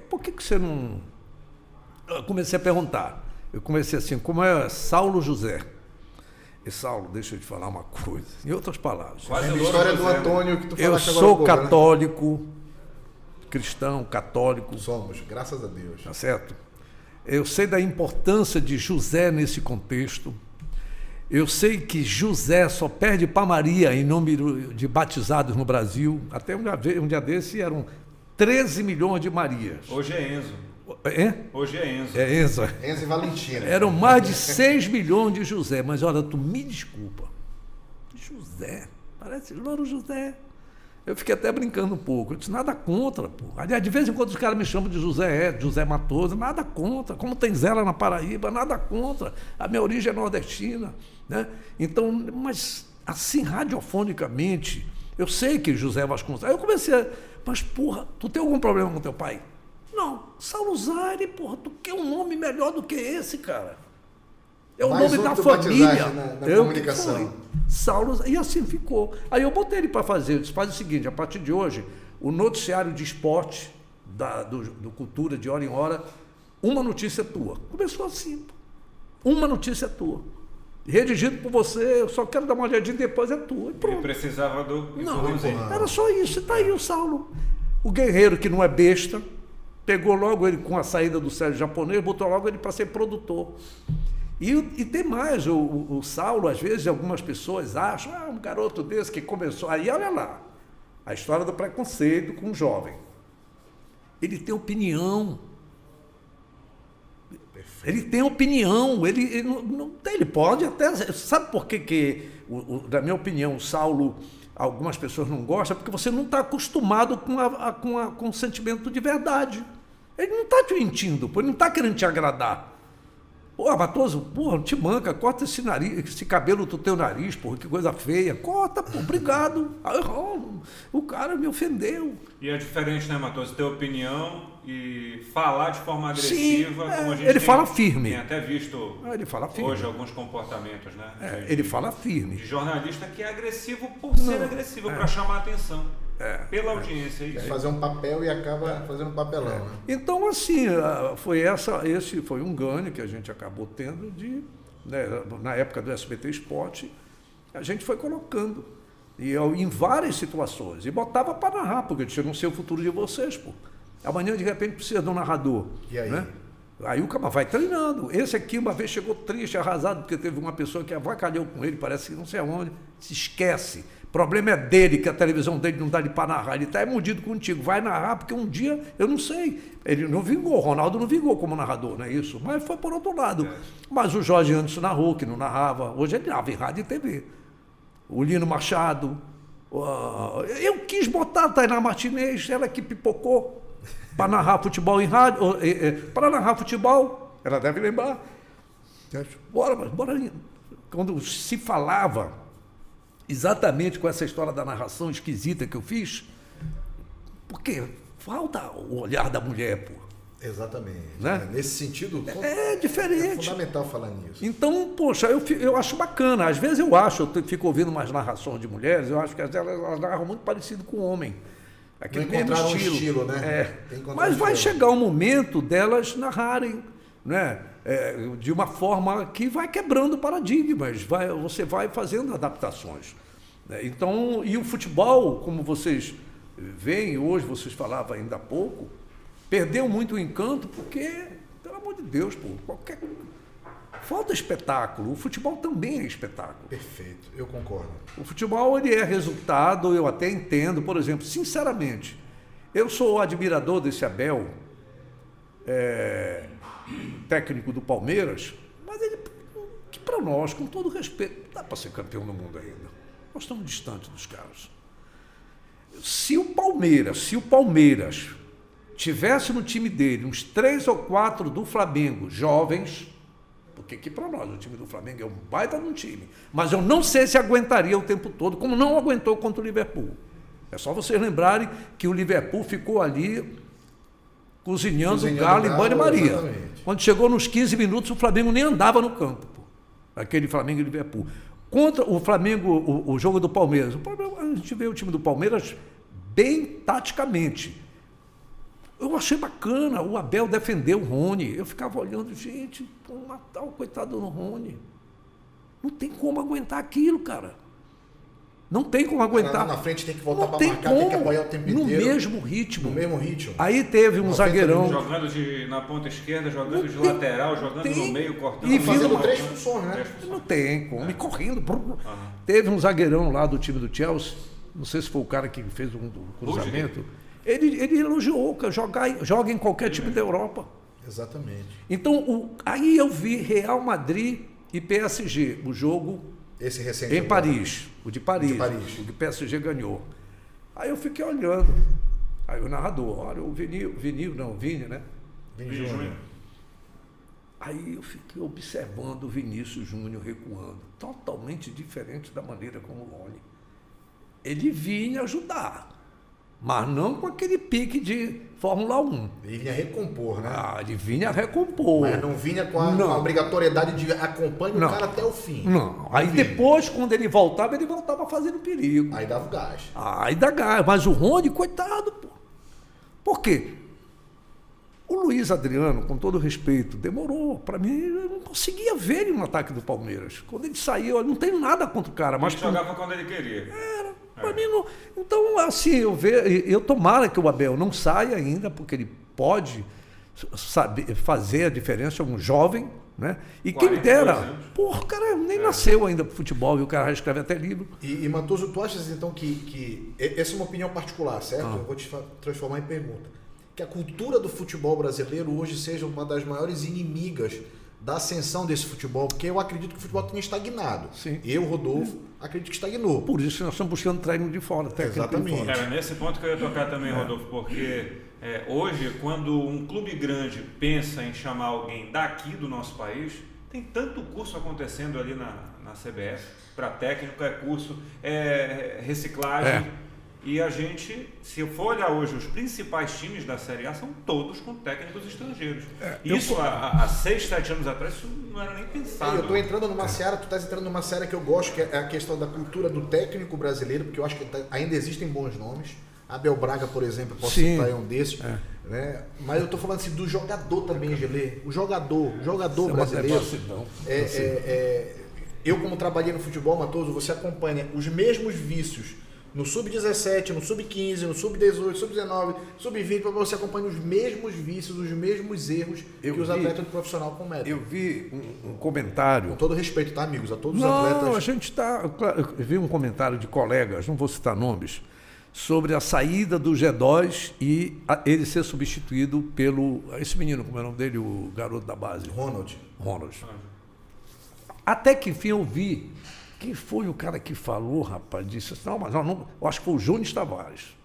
Por que você não... Eu comecei a perguntar. Eu comecei assim, como é Saulo José? E Saulo, deixa eu te falar uma coisa. Em outras palavras. Quase É a Louro história do José, né? Antônio que tu Eu falaste agora há sou pouco, né? católico, cristão, católico, Somos, graças a Deus. tá certo? Eu sei da importância de José nesse contexto. Eu sei que José só perde para Maria em número de batizados no Brasil. Até um dia desse eram 13 milhões de Marias. Hoje é Enzo. Hoje é Enzo. É Enzo. Enzo e Valentina. Eram mais de 6 milhões de José. Mas olha, tu me desculpa. José, parece Louro José. Eu fiquei até brincando um pouco. Eu disse, nada contra, pô. Aliás, de vez em quando os caras me chamam de José Edson, José Matoso, nada contra. Como tem Zela na Paraíba, nada contra. A minha origem é nordestina, né? Então, mas assim, radiofonicamente, eu sei que José Vasconcelos... Aí eu comecei a... Mas, porra, tu tem algum problema com teu pai? Não. Saulo Zaire, porra, tu quer um nome melhor do que esse, cara? É o nome da família. Na comunicação. Saulo, e assim ficou. Aí eu botei ele para fazer. Eu disse, faz o seguinte, a partir de hoje, o noticiário de esporte do Cultura, de hora em hora, uma notícia tua. Começou assim. Uma notícia tua. Redigido por você, eu só quero dar uma olhadinha, depois é tua. E pronto. Ele precisava do empurrãozinho. Era só isso. E tá aí o Saulo. O guerreiro que não é besta, pegou logo ele com a saída do Sérgio Japonês, botou logo ele para ser produtor. E tem mais, o Saulo, às vezes, algumas pessoas acham, um garoto desse que começou. Aí, olha lá, a história do preconceito com o jovem. Ele tem opinião. Ele tem opinião. Ele pode até. Sabe por que na minha opinião, o Saulo, algumas pessoas não gostam? Porque você não está acostumado com o sentimento de verdade. Ele não está te mentindo, ele não está querendo te agradar. Pô, Matoso, porra, não te manca, corta esse cabelo do teu nariz, porra, que coisa feia. Corta, pô, obrigado. O cara me ofendeu. E é diferente, né, Matoso, ter opinião e falar de forma agressiva. Sim, como a gente ele fala firme. Tem até visto ele fala firme. Hoje alguns comportamentos, né? Ele fala firme. De jornalista que é agressivo por ser agressivo, para chamar a atenção. Pela audiência. Fazer um papel e acaba fazendo um papelão. Né? Então, assim, esse foi um ganho que a gente acabou tendo na época do SBT Esporte, a gente foi colocando. E em várias situações. E botava para narrar, porque eu não sei o futuro de vocês, pô. Amanhã, de repente, precisa de um narrador. E aí? Né? Aí o cara vai treinando. Esse aqui, uma vez, chegou triste, arrasado, porque teve uma pessoa que avacalhou com ele, parece que não sei aonde, se esquece. O problema é dele, que a televisão dele não dá de para narrar. Ele está imundido contigo. Vai narrar, porque um dia, eu não sei. Ele não vingou, o Ronaldo não vingou como narrador, não é isso? Mas foi por outro lado. Mas o Jorge Anderson narrou, que não narrava. Hoje ele narrava em rádio e TV. O Lino Machado. Eu quis botar a Tainá Martinez, ela que pipocou para narrar futebol em rádio. Para narrar futebol, ela deve lembrar. Bora. Quando se falava exatamente com essa história da narração esquisita que eu fiz, porque falta o olhar da mulher, pô. Exatamente. Né? Nesse sentido, é diferente. É fundamental falar nisso. Então, poxa, eu acho bacana. Às vezes eu fico ouvindo umas narrações de mulheres, eu acho que elas narram muito parecido com o homem. Aquele mesmo estilo, né? Mas vai chegar um momento delas narrarem, né? De uma forma que vai quebrando paradigmas, você vai fazendo adaptações. Então, e o futebol, como vocês veem hoje, vocês falavam ainda há pouco, perdeu muito o encanto porque, pelo amor de Deus, pô, falta espetáculo. O futebol também é espetáculo. Perfeito, eu concordo. O futebol, ele é resultado, eu até entendo, por exemplo, sinceramente, eu sou admirador desse Abel, técnico do Palmeiras, mas ele, que para nós, com todo respeito, dá para ser campeão do mundo ainda. Nós estamos distantes dos caras. Se o Palmeiras tivesse no time dele uns 3 ou 4 do Flamengo, jovens, porque aqui para nós o time do Flamengo é um baita de um time, mas eu não sei se aguentaria o tempo todo, como não aguentou contra o Liverpool. É só vocês lembrarem que o Liverpool ficou ali cozinhando o galo em banho-maria. Exatamente. Quando chegou nos 15 minutos, o Flamengo nem andava no campo. Aquele Flamengo e Liverpool. Contra o Flamengo, o jogo do Palmeiras, a gente vê o time do Palmeiras bem taticamente. Eu achei bacana, o Abel defendeu o Rony. Eu ficava olhando, gente, matar o coitado do Rony. Não tem como aguentar aquilo, cara. Não tem como aguentar. Na frente tem que voltar para marcar, tem que apoiar o tempo inteiro. No mesmo ritmo. No mesmo ritmo. Aí teve um zagueirão. Jogando na ponta esquerda, jogando de lateral, jogando no meio, cortando. E fazendo 3 funções, né? Não tem como. E correndo. Teve um zagueirão lá do time do Chelsea, não sei se foi o cara que fez um cruzamento. Ele elogiou, joga em qualquer time da Europa. Exatamente. Então, aí eu vi Real Madrid e PSG, o jogo esse recente em Paris, o de Paris, o que PSG ganhou. Aí eu fiquei olhando. Aí o narrador, olha, o Vini, né? Vini Júnior. Aí eu fiquei observando o Vinícius Júnior recuando, totalmente diferente da maneira como o Rony. Ele vinha ajudar, mas não com aquele pique de Fórmula 1. Ele vinha recompor, né? Ele vinha recompor. Mas não vinha com a obrigatoriedade de acompanhar o cara até o fim. Não. Aí depois, quando ele voltava fazendo perigo. Aí dava o gás. Aí dá gás. Mas o Rony, coitado, pô. Por quê? O Luiz Adriano, com todo respeito, demorou. Para mim, eu não conseguia ver ele no ataque do Palmeiras. Quando ele saiu, eu não tenho nada contra o cara. Mas ele jogava quando ele queria. Para mim não. Então, assim, eu tomara que o Abel não saia ainda, porque ele pode saber fazer a diferença, é um jovem, né? E quem dera, porra, o cara nem nasceu ainda pro futebol, e o cara já escreve até livro. E Matoso, tu achas então que essa é uma opinião particular, certo? Eu vou te transformar em pergunta. Que a cultura do futebol brasileiro hoje seja uma das maiores inimigas da ascensão desse futebol, porque eu acredito que o futebol tenha estagnado. Sim. Eu, Rodolfo, acredito que estagnou. Por isso nós estamos buscando treino de fora, técnico. Exatamente. De fora. Era nesse ponto que eu ia tocar também, Rodolfo, porque hoje, quando um clube grande pensa em chamar alguém daqui do nosso país, tem tanto curso acontecendo ali na CBF, para técnico, curso, reciclagem. E a gente, se eu for olhar hoje, os principais times da Série A são todos com técnicos estrangeiros. Isso há 6, 7 anos atrás, isso não era nem pensado. Eu estou entrando numa seara, tu estás entrando numa seara que eu gosto, que é a questão da cultura do técnico brasileiro, porque eu acho que ainda existem bons nomes. Abel Braga, por exemplo, posso citar um desses. Né? Mas eu estou falando assim, do jogador também, Gelê. O jogador brasileiro. Eu, como trabalhei no futebol, Matoso, você acompanha os mesmos vícios no Sub-17, no Sub-15, no Sub-18, Sub-19, Sub-20, para você acompanhar os mesmos vícios, os mesmos erros que os atletas do profissional cometem. Eu vi um comentário... Com todo respeito, tá, amigos? A todos os atletas... Não, a gente está... Eu vi um comentário de colegas, não vou citar nomes, sobre a saída do G2 e ele ser substituído pelo... Esse menino, como é o nome dele? O garoto da base. Ronald. Até que enfim eu vi... Quem foi o cara que falou, rapaz? Disse assim, não, mas não, eu acho que foi o Júnior Tavares.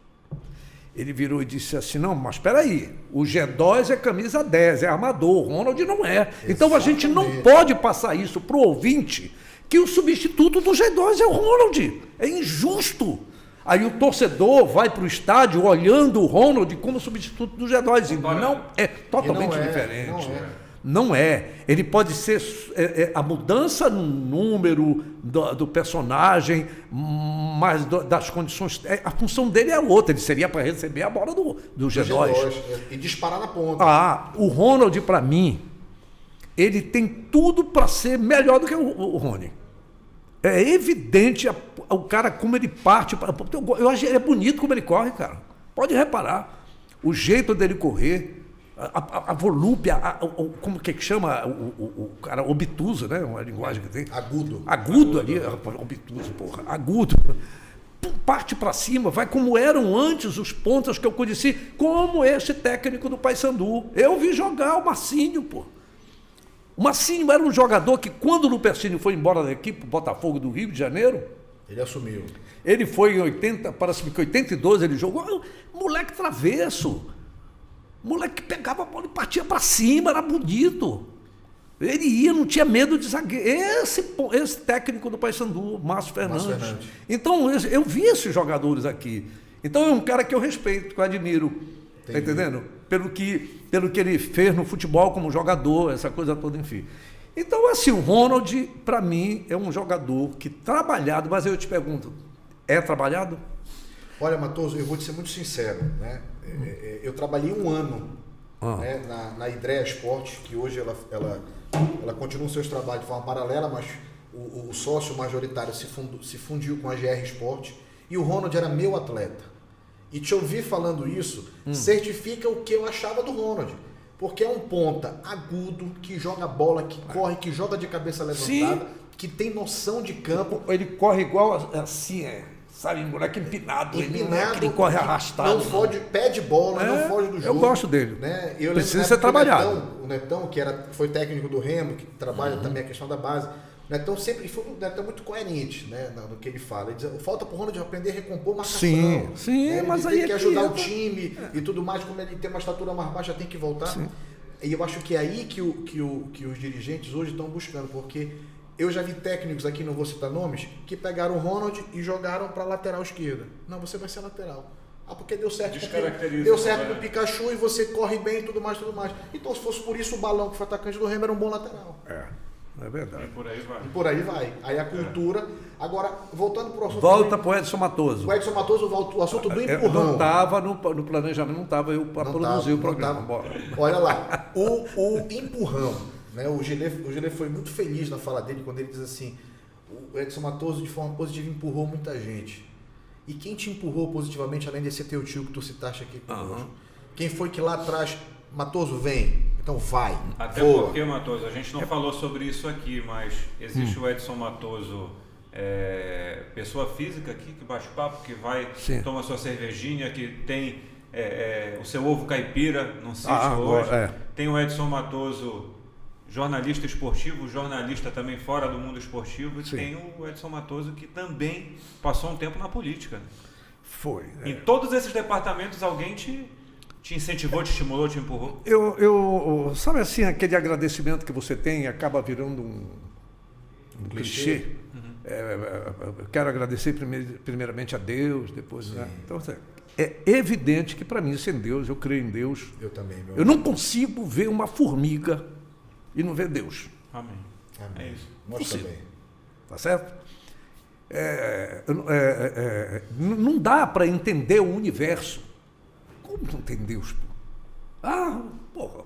Ele virou e disse assim, não, mas espera aí, o G2 é camisa 10, é armador, o Ronald não é. Exatamente. Então a gente não pode passar isso para o ouvinte, que o substituto do G2 é o Ronald. É injusto. Aí o torcedor vai para o estádio olhando o Ronald como substituto do G2. E não é totalmente diferente. Não é. Ele pode ser a mudança no número do personagem, mas das condições. A função dele é outra. Ele seria para receber a bola do G2. E disparar na ponta. O Ronald, para mim, ele tem tudo para ser melhor do que o Rony. É evidente o cara como ele parte. Eu acho que é bonito como ele corre, cara. Pode reparar. O jeito dele correr. A volúpia, como que chama o cara, obtuso, né? Uma linguagem que tem. Agudo ali, obtuso, porra, agudo. Parte para cima, vai como eram antes os pontas que eu conheci, como esse técnico do Paysandu. Eu vi jogar o Marcinho, pô. O Marcinho era um jogador que, quando o Lupercínio foi embora da equipe, Botafogo do Rio de Janeiro, ele assumiu. Ele foi em 80, parece que em 82 ele jogou, moleque travesso. Moleque pegava a bola e partia para cima, era bonito. Ele ia, não tinha medo de zagueiro. Esse técnico do Paysandu, Márcio Fernandes. Então, eu vi esses jogadores aqui. Então, é um cara que eu respeito, que eu admiro. Tá entendendo? Pelo que ele fez no futebol como jogador, essa coisa toda, enfim. Então, assim, o Ronald, para mim, é um jogador que trabalhado, mas eu te pergunto, é trabalhado? Olha, Matoso, eu vou te ser muito sincero, né? Eu trabalhei um ano né, na Idreia Esportes, que hoje ela continua os seus trabalhos de forma paralela, mas o sócio majoritário se fundiu com a GR Esporte, e o Ronald era meu atleta. E te ouvir falando isso certifica o que eu achava do Ronald. Porque é um ponta agudo, que joga bola, que corre, que joga de cabeça levantada, que tem noção de campo. Ele corre igual assim, sabe, moleque empinado, ele corre arrastado. Não foge, pede bola, não foge do jogo. Eu gosto dele. Né? Precisa ser trabalhado. O Netão, que foi técnico do Remo, que trabalha também a questão da base, Netão sempre foi muito coerente, né, no que ele fala. Ele diz, falta pro Ronald aprender a recompor marcação. Sim, né? mas ele aí tem que ajudar o time e tudo mais, como ele tem uma estatura mais baixa, tem que voltar. Sim. E eu acho que é aí que os dirigentes hoje estão buscando, porque eu já vi técnicos aqui, não vou citar nomes, que pegaram o Ronald e jogaram para lateral esquerda. Não, você vai ser lateral. Porque deu certo com o Pikachu e você corre bem e tudo mais. Então, se fosse por isso, o Balão, que foi atacante do Remo, era um bom lateral. É verdade. E por aí vai. Aí a cultura... Agora, voltando para o assunto... Volta para o Edson Matoso. O Edson Matoso, o assunto do empurrão. Não estava no planejamento, não estava eu para produzir o programa. Olha lá, o empurrão. Né? O Gelé foi muito feliz na fala dele quando ele diz assim, o Edson Matoso, de forma positiva, empurrou muita gente. E quem te empurrou positivamente, além desse teu tio que tu citaste aqui conosco? Quem foi que lá atrás, Matoso, vem, então vai. Até voa. Porque, Matoso, a gente não falou sobre isso aqui, mas existe o Edson Matoso, pessoa física aqui, que bate papo, que vai, toma sua cervejinha, que tem o seu ovo caipira no sítio hoje. Tem o Edson Matoso, jornalista esportivo, jornalista também fora do mundo esportivo, e tem o Edson Matoso, que também passou um tempo na política. Foi. Em todos esses departamentos, alguém te incentivou, te estimulou, te empurrou? Eu sabe assim, aquele agradecimento que você tem acaba virando um clichê. Eu quero agradecer primeiramente a Deus, depois... Né? Então, é evidente que para mim, sem Deus, eu creio em Deus. Eu também. Eu não consigo ver uma formiga e não ver Deus. Amém. É isso. Nós também. Tá certo? Não dá para entender o universo. Como não tem Deus? Porra,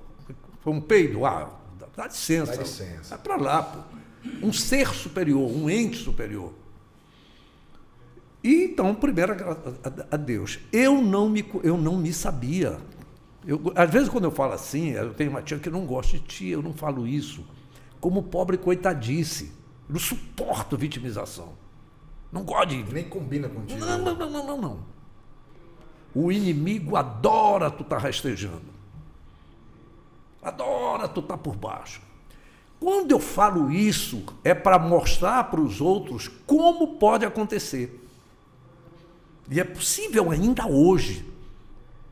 foi um peido. Dá licença. Dá licença. Vai para lá, pô. Um ser superior, um ente superior. E então, primeiro a Deus. Eu não me sabia. Às vezes, quando eu falo assim, eu tenho uma tia que não gosta de tia, eu não falo isso. Como pobre coitadice. Eu não suporto vitimização. Não gosto de... Nem combina contigo. Não. O inimigo adora tu estar rastejando. Adora tu estar por baixo. Quando eu falo isso, é para mostrar para os outros como pode acontecer. E é possível ainda hoje.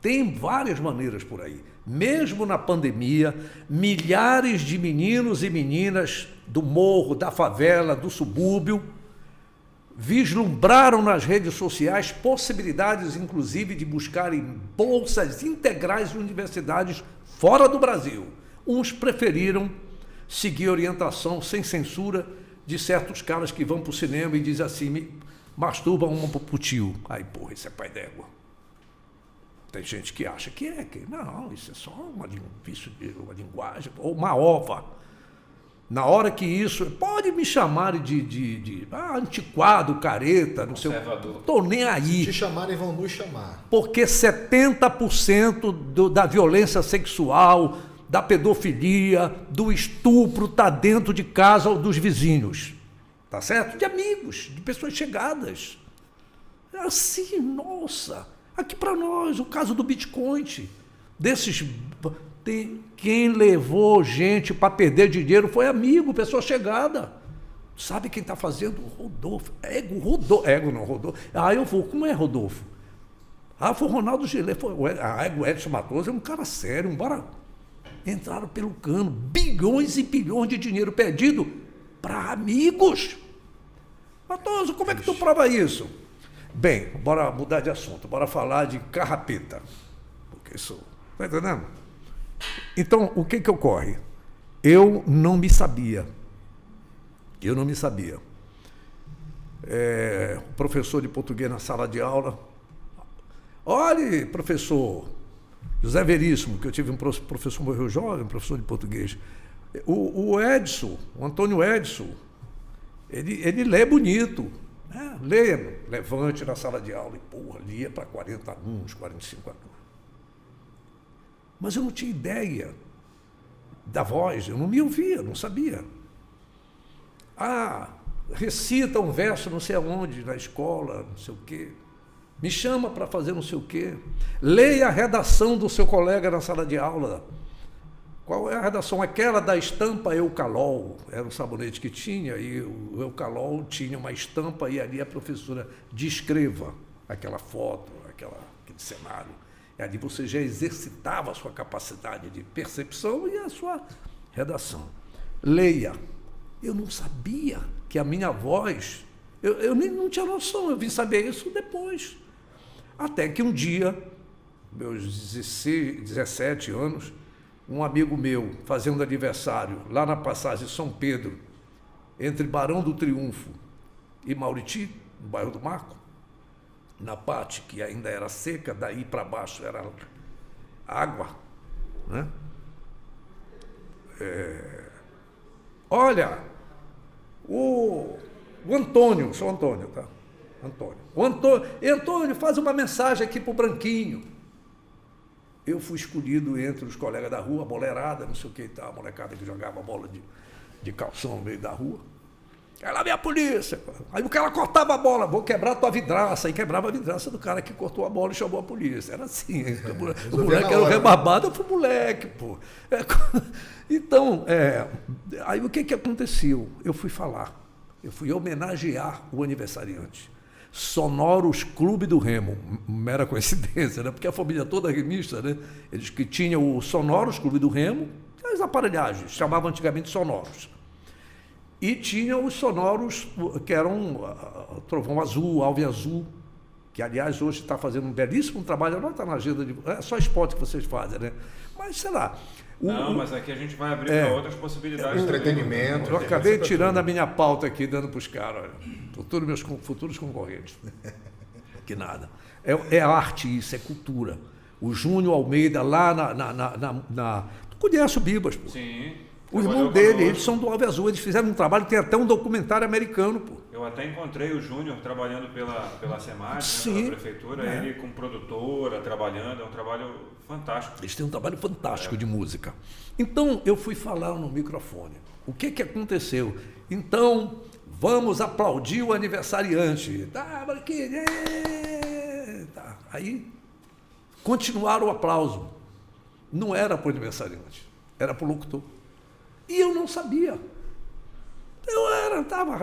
Tem várias maneiras por aí. Mesmo na pandemia, milhares de meninos e meninas do morro, da favela, do subúrbio, vislumbraram nas redes sociais possibilidades, inclusive, de buscarem bolsas integrais de universidades fora do Brasil. Uns preferiram seguir orientação sem censura de certos caras que vão para o cinema e dizem assim, masturba uma pro tio. Aí, porra, isso é pai d'égua. Tem gente que acha que não, isso é só uma linguagem, ou uma ova. Na hora que isso... Pode me chamar de antiquado, careta, não sei o que. Estou nem aí. Se te chamarem, vão nos chamar. Porque 70% da violência sexual, da pedofilia, do estupro, está dentro de casa ou dos vizinhos. Tá certo? De amigos, de pessoas chegadas. É assim, nossa... Aqui para nós, o caso do Bitcoin, quem levou gente para perder dinheiro foi amigo, pessoa chegada. Sabe quem está fazendo? Rodolfo. Rodolfo. Eu vou, como é Rodolfo? Foi o Ronaldo Gelé, o Edson Matoso é um cara sério, entraram pelo cano, bilhões e bilhões de dinheiro perdido para amigos. Matoso, como é que tu prova isso? Bem, bora mudar de assunto, bora falar de carrapeta. Porque isso... Está entendendo? Então, o que ocorre? Eu não me sabia. Professor de português na sala de aula. Olha, professor José Veríssimo, que eu tive um professor morreu jovem, professor de português. O Edson, o Antônio Edson, ele lê bonito. Leia, levante na sala de aula. E, lia para 40 alunos, 45 alunos. Mas eu não tinha ideia da voz, eu não me ouvia, não sabia. Recita um verso não sei aonde, na escola, não sei o quê. Me chama para fazer não sei o quê. Leia a redação do seu colega na sala de aula. Qual é a redação? Aquela da estampa Eucalol, era um sabonete que tinha, e o Eucalol tinha uma estampa e ali a professora descreva aquela foto, aquele cenário. E ali você já exercitava a sua capacidade de percepção e a sua redação. Leia. Eu não sabia que a minha voz, eu nem não tinha noção, eu vim saber isso depois. Até que um dia, meus 17 anos, um amigo meu, fazendo aniversário, lá na passagem São Pedro, entre Barão do Triunfo e Mauriti, no bairro do Marco, na parte que ainda era seca, daí para baixo era água, né? Olha, o Antônio, sou Antônio, tá? Antônio, faz uma mensagem aqui para o Branquinho. Eu fui escolhido entre os colegas da rua, boleirada, não sei o que e tal, a molecada que jogava bola de calção no meio da rua. Aí lá vem a polícia. Aí o cara cortava a bola, vou quebrar tua vidraça. Aí quebrava a vidraça do cara que cortou a bola e chamou a polícia. Era assim. O moleque era o rebarbado, eu fui moleque, pô. Então, aí o que aconteceu? Eu fui falar, eu fui homenagear o aniversariante. Sonoros Clube do Remo, mera coincidência, né? Porque a família toda remista, né? Eles que tinham o Sonoros Clube do Remo, as aparelhagens, chamavam antigamente sonoros. E tinham os sonoros que eram Trovão Azul, Alve Azul, que aliás hoje está fazendo um belíssimo trabalho, não está na agenda de... É só esporte que vocês fazem, né? Mas sei lá. Mas aqui a gente vai abrir para outras possibilidades. Entretenimento. Eu acabei tirando a minha pauta aqui, dando para os caras, meus futuros concorrentes. Que nada. É arte isso, é cultura. O Júnior Almeida, lá Tu conhece o Bibas, pô? Sim. O irmão dele, eles são do Alve Azul, eles fizeram um trabalho, tem até um documentário americano, pô. Eu até encontrei o Júnior trabalhando pela SEMAD, sim, né, pela prefeitura, ele com produtora, trabalhando, é um trabalho fantástico. Eles têm um trabalho fantástico de música. Então, eu fui falar no microfone. O que aconteceu? Então, vamos aplaudir o aniversariante. Tá, Marquinhos, tá. Aí, continuaram o aplauso. Não era para o aniversariante, era para o locutor. E eu não sabia.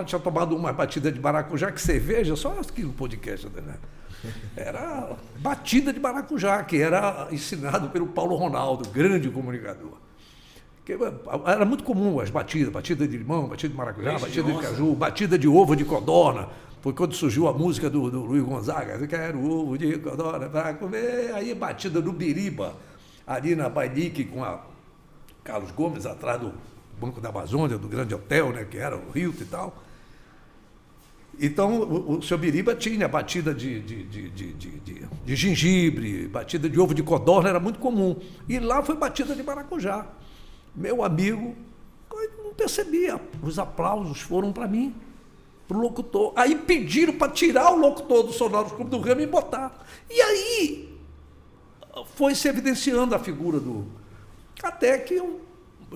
Tinha tomado uma batida de maracujá, que cerveja, só aqui no podcast, né? Era batida de maracujá, que era ensinado pelo Paulo Ronaldo, grande comunicador. Era muito comum as batidas, batida de limão, batida de maracujá, batida de caju, batida de ovo de codorna. Foi quando surgiu a música do Luiz Gonzaga, eu quero ovo de codorna para comer. Aí batida do Biriba, ali na Bailique, com a Carlos Gomes, atrás do Banco da Amazônia, do grande hotel, né, que era o Hilton e tal. Então, o seu Biriba tinha batida de gengibre, batida de ovo de codorna, era muito comum. E lá foi batida de maracujá. Meu amigo, eu não percebia, os aplausos foram para mim, para o locutor. Aí pediram para tirar o locutor do Sonoros Clube do Remo e botar. E aí foi se evidenciando a figura do... Até que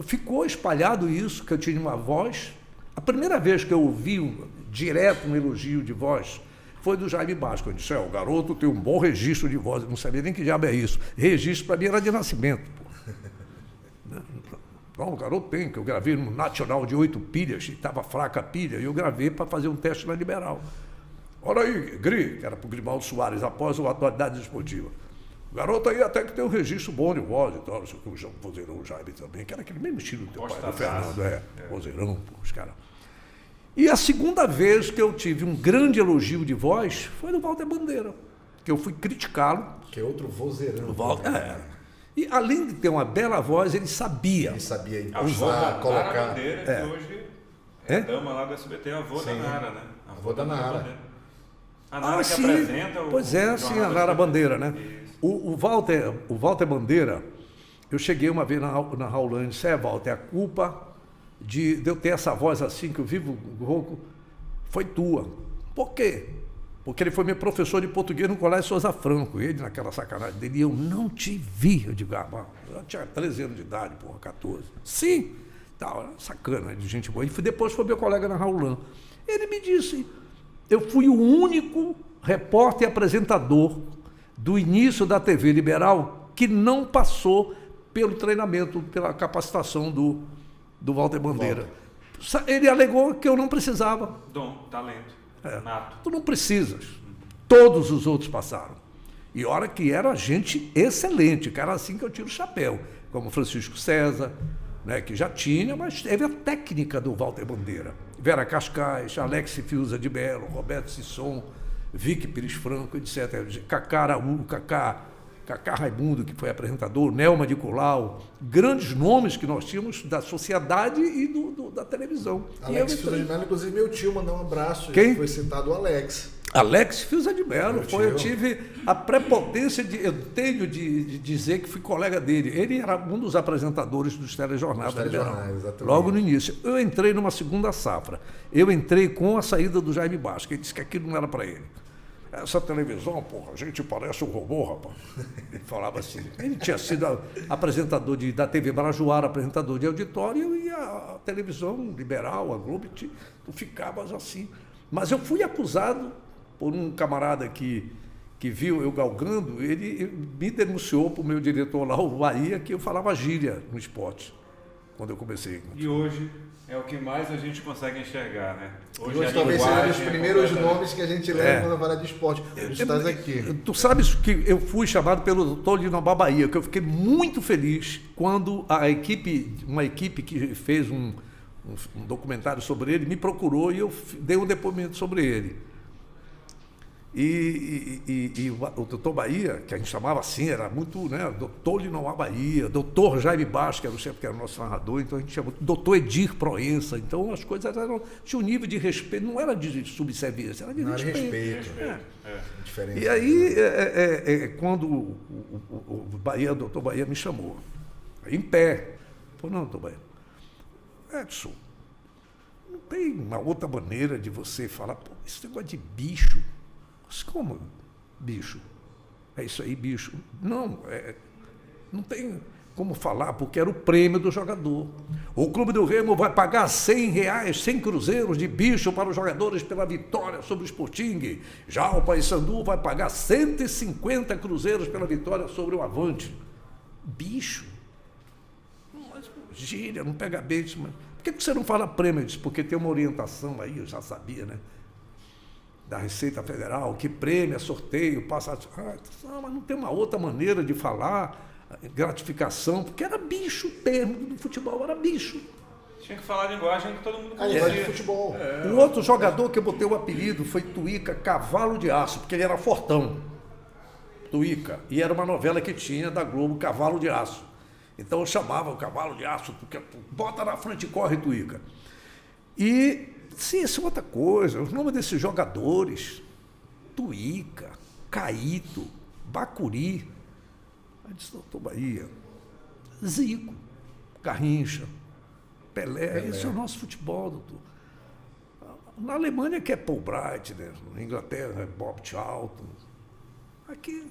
ficou espalhado isso, que eu tinha uma voz. A primeira vez que eu ouvi direto um elogio de voz foi do Jaime Basco. Eu disse, o garoto tem um bom registro de voz. Eu não sabia nem que diabo é isso. Registro para mim era de nascimento. Pô. Não, o garoto tem, que eu gravei no Nacional de 8 pilhas, e estava fraca a pilha, e eu gravei para fazer um teste na Liberal. Olha aí, Gri, que era para o Grimaldo Soares, após a Atualidade Esportiva. O garoto aí até que tem um registro bom de voz e tal, não sei o que, o vozeirão, o Jaime também, que era aquele mesmo estilo do teu pai, do Fernando, vozeirão, pô, os caras. E a segunda vez que eu tive um grande elogio de voz foi do Walter Bandeira, que eu fui criticá-lo. Que é outro vozeirão. E além de ter uma bela voz, ele sabia. Ele sabia usar, colocar. A Bandeira, que hoje é dama lá do SBT, a avó da Nara, né? A avó da Nara. A Nara que apresenta o... Pois é, sim, a Nara Bandeira, né? O Walter Bandeira, eu cheguei uma vez na Raulane e disse, Walter, a culpa de eu ter essa voz assim, que eu vivo rouco, foi tua. Por quê? Porque ele foi meu professor de português no Colégio Souza Franco. Ele, naquela sacanagem dele, eu não te vi. Eu digo, eu tinha 13 anos de idade, 14. Sim, tal, sacana, de gente boa. E depois foi meu colega na Raulane. Ele me disse, eu fui o único repórter e apresentador do início da TV Liberal que não passou pelo treinamento, pela capacitação do Walter Bandeira. Ele alegou que eu não precisava. Dom, talento, nato. Tu não precisas. Todos os outros passaram. E olha que era gente excelente, cara assim que eu tiro o chapéu, como Francisco César, né, que já tinha, mas teve a técnica do Walter Bandeira. Vera Cascais, Alex Fiuza de Mello, Roberto Sisson, Vicky Pires Franco, etc. Cacá Araújo, Cacá Raimundo, que foi apresentador, Nelma de Colau, grandes nomes que nós tínhamos da sociedade e da televisão. Alex Fiuza de Mello, inclusive meu tio mandou um abraço. Quem? Foi citado o Alex. Alex Fiuza de Mello, eu tive a prepotência eu tenho de dizer que fui colega dele. Ele era um dos apresentadores dos telejornais da Liberal, logo no início. Eu entrei numa segunda safra. Eu entrei com a saída do Jaime Basca. Ele disse que aquilo não era para ele. Essa televisão, porra, a gente parece um robô, rapaz. Ele falava assim. Ele tinha sido apresentador da TV Brajuara, apresentador de auditório, e a televisão liberal, a Globo, tu ficavas assim. Mas eu fui acusado por um camarada que viu eu galgando, ele me denunciou para o meu diretor lá, o Bahia, que eu falava gíria no esporte, quando eu comecei. E hoje é o que mais a gente consegue enxergar, né? Hoje talvez seja um dos primeiros nomes que a gente leva quando fala de esporte. Estás aqui. Tu sabes que eu fui chamado pelo Tolinobá Bahia, que eu fiquei muito feliz quando uma equipe que fez um documentário sobre ele me procurou e eu dei um depoimento sobre ele. E o doutor Bahia, que a gente chamava assim, era muito, né, doutor Lindomar Bahia, doutor Jaime Basca, que era o chefe, que era o nosso narrador, então a gente chamava doutor Edir Proença, então as coisas tinha um nível de respeito, não era de subserviência, era de respeito. Diferente. E aí, quando o doutor Bahia me chamou, em pé, falou, não, doutor Bahia, Edson, não tem uma outra maneira de você falar, pô, esse negócio de bicho. Como bicho? É isso aí, bicho. Não tem como falar, porque era o prêmio do jogador. O Clube do Remo vai pagar R$100, 100 cruzeiros de bicho para os jogadores pela vitória sobre o Sporting. Já o Paysandu vai pagar 150 cruzeiros pela vitória sobre o Avante. Bicho? Mas, gíria, não pega beijo. Mas por que você não fala prêmio? Eu disse, porque tem uma orientação aí, eu já sabia, né? Da Receita Federal, que prêmio, sorteio, passa... mas não tem uma outra maneira de falar, gratificação, porque era bicho o termo do futebol, era bicho. Tinha que falar a linguagem que todo mundo conhecia. A linguagem de futebol. O outro jogador que eu botei o apelido foi Tuíca Cavalo de Aço, porque ele era fortão. Tuíca. E era uma novela que tinha da Globo, Cavalo de Aço. Então eu chamava o Cavalo de Aço, porque bota na frente e corre, Tuíca. E... sim, isso é outra coisa. Os nomes desses jogadores, Tuíca, Caíto, Bacuri, aí disse, doutor Bahia, Zico, Garrincha, Pelé, esse é o nosso futebol, doutor. Na Alemanha que é Paul Bright, né? Na Inglaterra é Bob Charlton. Aqui,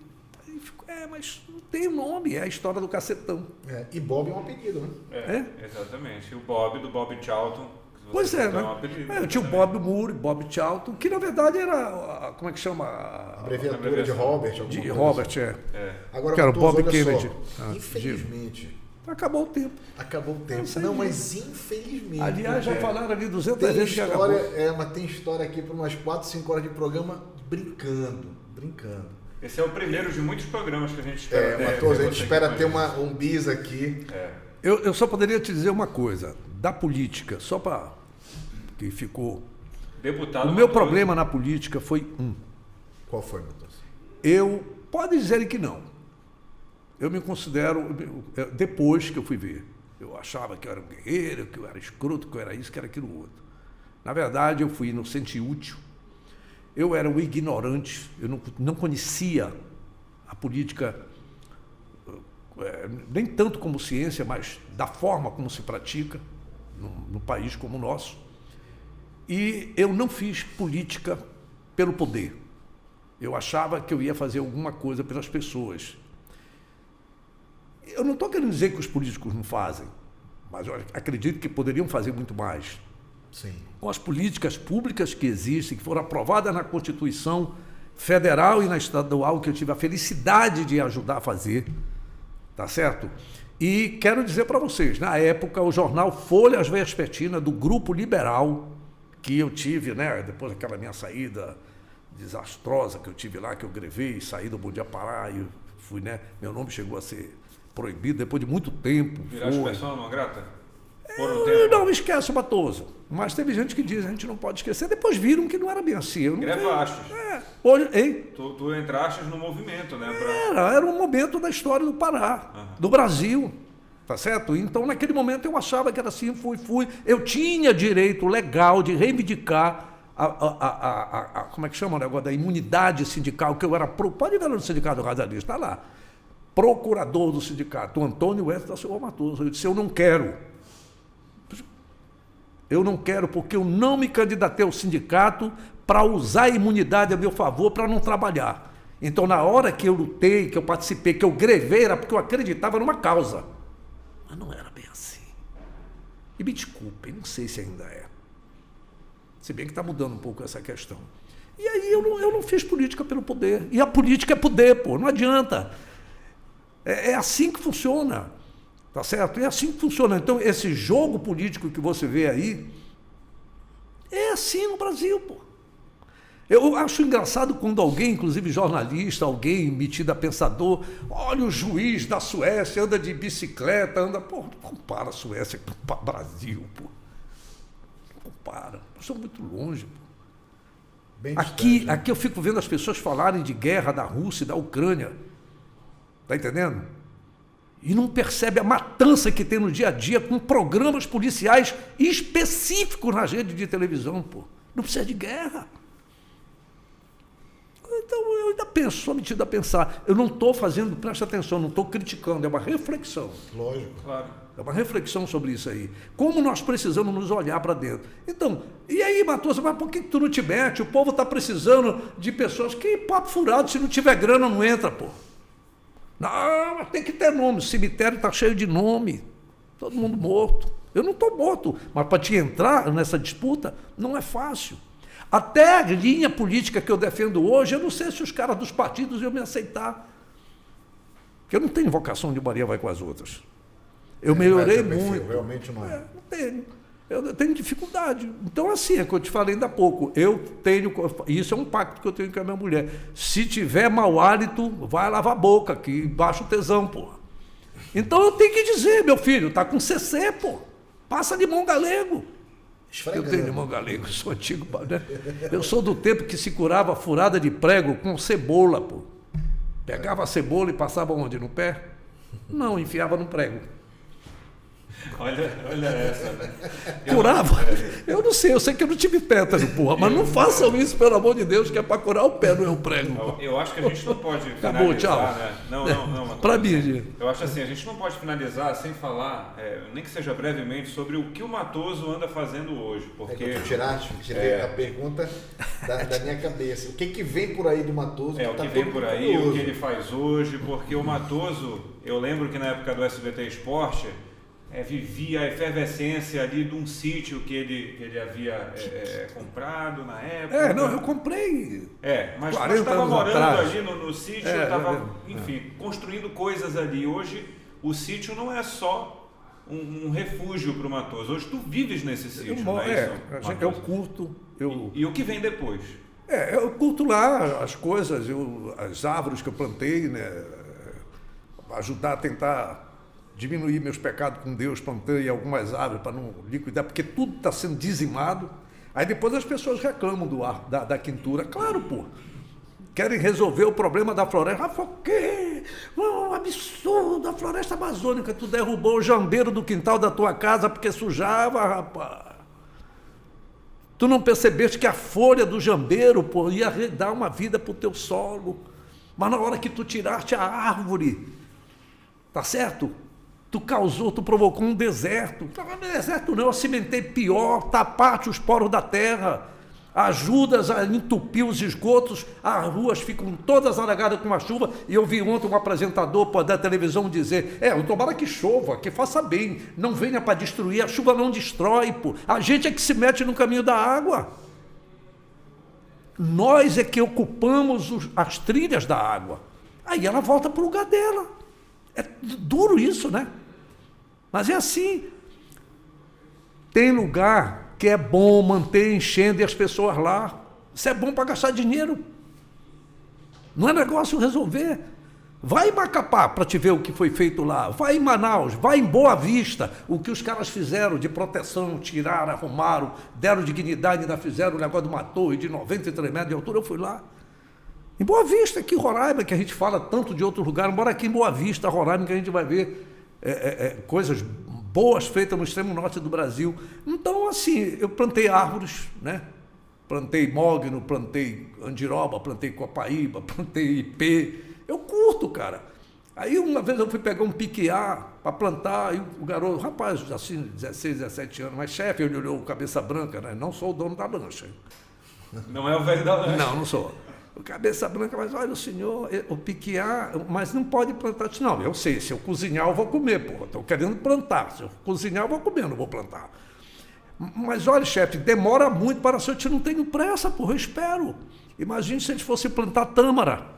mas não tem nome, é a história do cacetão. E Bob é um apelido, né? Exatamente. O Bob, do Bob Charlton. Pois é, né? Eu tinha o Bob Moore, Bob Charlton, que na verdade era, como é que chama? A abreviatura de Robert. De Robert, Agora, que era o Bob Kennedy. Infelizmente. Acabou o tempo. Acabou o tempo. Não, mas infelizmente. Aliás, já falaram ali 200 vezes que acabou. Mas tem história aqui para umas 4, 5 horas de programa brincando. Esse é o primeiro de muitos programas que a gente espera. Matoso, a gente espera ter um bis aqui. Eu só poderia te dizer uma coisa. Da política, só para que ficou... Deputado. O meu problema na política foi Qual foi, Matoso? Pode dizer que não. Eu me considero, depois que eu fui ver, eu achava que eu era um guerreiro, que eu era escroto, que eu era isso, que era aquilo outro. Na verdade, eu fui inocente e útil. Eu era um ignorante, eu não conhecia a política, nem tanto como ciência, mas da forma como se pratica num país como o nosso. E eu não fiz política pelo poder. Eu achava que eu ia fazer alguma coisa pelas pessoas. Eu não estou querendo dizer que os políticos não fazem, mas eu acredito que poderiam fazer muito mais. Sim. Com as políticas públicas que existem, que foram aprovadas na Constituição Federal e na Estadual, que eu tive a felicidade de ajudar a fazer, tá certo? E quero dizer para vocês, na época, o jornal Folhas Vespertina, do Grupo Liberal, que eu tive, né, depois daquela minha saída desastrosa que eu tive lá, que eu grevei, saí do Bom Dia Pará e fui, né, meu nome chegou a ser proibido depois de muito tempo. Viraste pessoa não grata? Não esquece o Matoso. Mas teve gente que diz, a gente não pode esquecer. Depois viram que não era bem assim. Grevaste. Hoje, hein? Tu entraste no movimento, né? Era um momento da história do Pará, do Brasil. Tá certo? Então, naquele momento, eu achava que era assim, fui. Eu tinha direito legal de reivindicar como é que chama o negócio da imunidade sindical, que eu era... Pode ver no Sindicato Radialista, está lá. Procurador do sindicato, Antônio Wesley da Silva Matoso. Eu disse, eu não quero. Eu não quero, porque eu não me candidatei ao sindicato para usar a imunidade a meu favor para não trabalhar. Então, na hora que eu lutei, que eu participei, que eu grevei, era porque eu acreditava numa causa. Mas não era bem assim. E me desculpem, não sei se ainda é. Se bem que está mudando um pouco essa questão. E aí eu não fiz política pelo poder. E a política é poder, pô, não adianta. É assim que funciona. Tá certo? É assim que funciona. Então, esse jogo político que você vê aí, é assim no Brasil, pô. Eu acho engraçado quando alguém, inclusive jornalista, alguém metido a pensador, olha o juiz da Suécia, anda de bicicleta, anda... Pô, não compara a Suécia com o Brasil, pô. Não compara. Nós somos muito longe, pô. Aqui eu fico vendo as pessoas falarem de guerra da Rússia e da Ucrânia. Tá entendendo? E não percebe a matança que tem no dia a dia com programas policiais específicos nas redes de televisão, pô. Não precisa de guerra. Então, eu ainda penso, sou metido a pensar. Eu não estou fazendo, presta atenção, não estou criticando, é uma reflexão. Lógico. Claro. É uma reflexão sobre isso aí. Como nós precisamos nos olhar para dentro. Então, e aí, Matoso, mas por que tu não te mete? O povo está precisando de pessoas. Que papo furado, se não tiver grana, não entra, pô. Não, mas tem que ter nome. O cemitério está cheio de nome. Todo mundo morto. Eu não estou morto, mas para te entrar nessa disputa não é fácil. Até a linha política que eu defendo hoje, eu não sei se os caras dos partidos iam me aceitar. Porque eu não tenho vocação de Maria vai com as outras. Eu melhorei muito. Realmente não é. Não tenho. Eu tenho dificuldade. Então, assim, é que eu te falei ainda há pouco. Eu tenho. Isso é um pacto que eu tenho com a minha mulher. Se tiver mau hálito, vai lavar a boca, que baixa o tesão, pô. Então eu tenho que dizer, meu filho, tá com CC, pô. Passa limão galego. Eu tenho limão galego, sou antigo, né? Eu sou do tempo que se curava furada de prego com cebola, pô. Pegava a cebola e passava onde? No pé? Não, enfiava no prego. Olha essa, né? Curava? Eu não sei, eu sei que eu não tive tétano, porra, mas não façam isso, pelo amor de Deus, que é para curar o pé, não é o prego. Eu acho que a gente não pode finalizar, acabou, tchau. Né? Não. Para mim, gente. Eu acho assim, a gente não pode finalizar sem falar, nem que seja brevemente, sobre o que o Matoso anda fazendo hoje, porque... Tirei a pergunta da minha cabeça. O que vem por aí do Matoso? O que vem por aí, o que ele faz hoje, porque o Matoso, eu lembro que na época do SBT Esporte, vivia a efervescência ali de um sítio que ele havia comprado na época. Eu comprei. Mas estava morando ali no sítio, estava, enfim, construindo coisas ali. Hoje, o sítio não é só um refúgio para o Matoso. Hoje tu vives nesse sítio, não é isso? Eu curto. E o que vem depois? Eu curto lá as coisas, as árvores que eu plantei, né? Ajudar a tentar diminuir meus pecados com Deus, plantei algumas árvores para não liquidar, porque tudo está sendo dizimado. Aí depois as pessoas reclamam da quintura. Claro, pô. Querem resolver o problema da floresta. Por quê? Um absurdo, a floresta amazônica. Tu derrubou o jambeiro do quintal da tua casa porque sujava, rapaz. Tu não percebeste que a folha do jambeiro, pô, ia dar uma vida pro teu solo. Mas na hora que tu tiraste a árvore, tá certo? Tu provocou um deserto. Deserto não, eu cimentei pior, tapaste os poros da terra, ajudas a entupir os esgotos, as ruas ficam todas alagadas com a chuva. E eu vi ontem um apresentador da televisão dizer, tomara que chova, que faça bem, não venha para destruir, a chuva não destrói, pô. A gente é que se mete no caminho da água. Nós é que ocupamos as trilhas da água. Aí ela volta para o lugar dela. É duro isso, né? Mas é assim. Tem lugar que é bom manter enchendo e as pessoas lá. Isso é bom para gastar dinheiro. Não é negócio resolver. Vai em Macapá para te ver o que foi feito lá. Vai em Manaus, vai em Boa Vista. O que os caras fizeram de proteção, tiraram, arrumaram, deram dignidade, ainda fizeram o negócio de uma torre de 93 metros de altura. Eu fui lá. Em Boa Vista, aqui em Roraima, que a gente fala tanto de outros lugares, embora aqui em Boa Vista, Roraima, que a gente vai ver coisas boas feitas no extremo norte do Brasil. Então, assim, eu plantei árvores, né? Plantei mogno, plantei andiroba, plantei copaíba, plantei ipê. Eu curto, cara. Aí uma vez eu fui pegar um piquiá para plantar, e o garoto, rapaz, assim, 16, 17 anos, mas chefe, ele olhou cabeça branca, né? Não sou o dono da lancha. Não é o velho da lancha. Não sou. O cabeça branca, mas olha, o senhor, o piquiá, mas não pode plantar. Não, eu sei, se eu cozinhar eu vou comer, porra. Estou querendo plantar. Se eu cozinhar eu vou comer, não vou plantar. Mas olha, chefe, demora muito para ser, eu não tenho pressa, porra, eu espero. Imagine se a gente fosse plantar tâmara.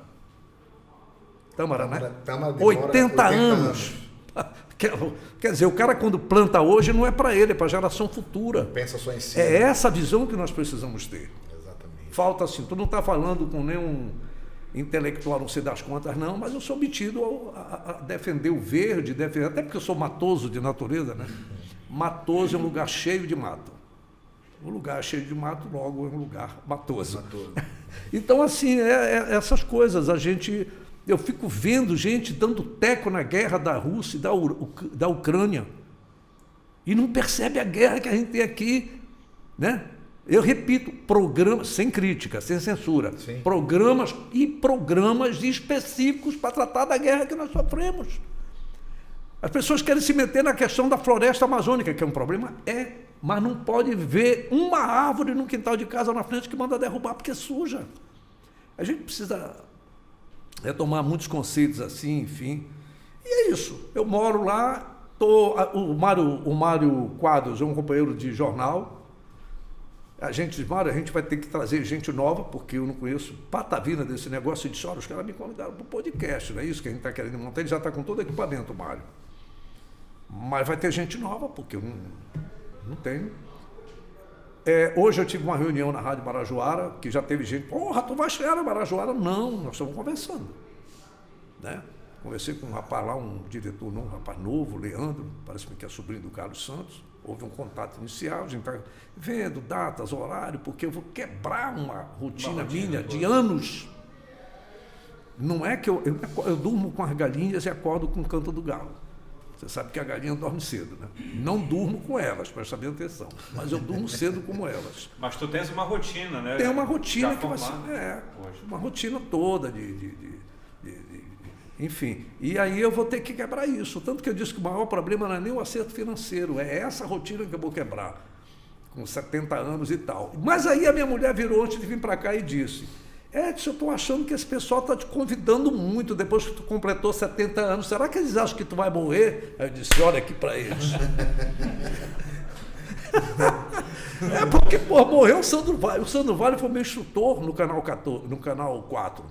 Tâmara, né? 80 anos. Quer dizer, o cara quando planta hoje não é para ele, é para a geração futura. Pensa só em si. É essa visão que nós precisamos ter. Exatamente. Falta assim, tu não está falando com nenhum intelectual, não sei das contas, não, mas eu sou metido a defender o verde, até porque eu sou matoso de natureza, né? Matoso é um lugar cheio de mato. Um lugar cheio de mato, logo é um lugar matoso. Então, assim, essas coisas, eu fico vendo gente dando teco na guerra da Rússia e da Ucrânia e não percebe a guerra que a gente tem aqui, né? Eu repito, programas, sem crítica, sem censura, Sim. programas específicos para tratar da guerra que nós sofremos. As pessoas querem se meter na questão da floresta amazônica, que é um problema, mas não pode ver uma árvore no quintal de casa na frente que manda derrubar porque é suja. A gente precisa retomar muitos conceitos assim, enfim. E é isso. Eu moro lá, o Mário Quadros é um companheiro de jornal. A gente diz, Mário, a gente vai ter que trazer gente nova, porque eu não conheço patavina desse negócio. Eu disse, olha, os caras me convidaram para o podcast, não é isso que a gente está querendo montar. Ele já está com todo o equipamento, Mário. Mas vai ter gente nova, porque eu não tenho. Hoje eu tive uma reunião na Rádio Marajoara, que já teve gente, porra, tu vai chegar na Marajoara? Não, nós estamos conversando. Né? Conversei com um rapaz lá, um diretor, um rapaz novo, Leandro, parece-me que é sobrinho do Carlos Santos. Houve um contato inicial, a gente está vendo datas, horário, porque eu vou quebrar uma rotina minha de anos. Não é que eu durmo com as galinhas e acordo com o canto do galo. Você sabe que a galinha dorme cedo, né? Não durmo com elas, presta bem atenção, mas eu durmo cedo como elas. Mas tu tens uma rotina, né? Tem uma rotina já que vai ser, uma rotina toda enfim. E aí eu vou ter que quebrar isso. Tanto que eu disse que o maior problema não é nem o acerto financeiro, é essa rotina que eu vou quebrar, com 70 anos e tal. Mas aí a minha mulher virou antes de vir para cá e disse, Edson, eu estou achando que esse pessoal está te convidando muito depois que tu completou 70 anos. Será que eles acham que tu vai morrer? Aí eu disse, olha aqui para eles. Porque, pô, morreu o Sandro Vale. O Sandro Vale foi meu instrutor no canal 4.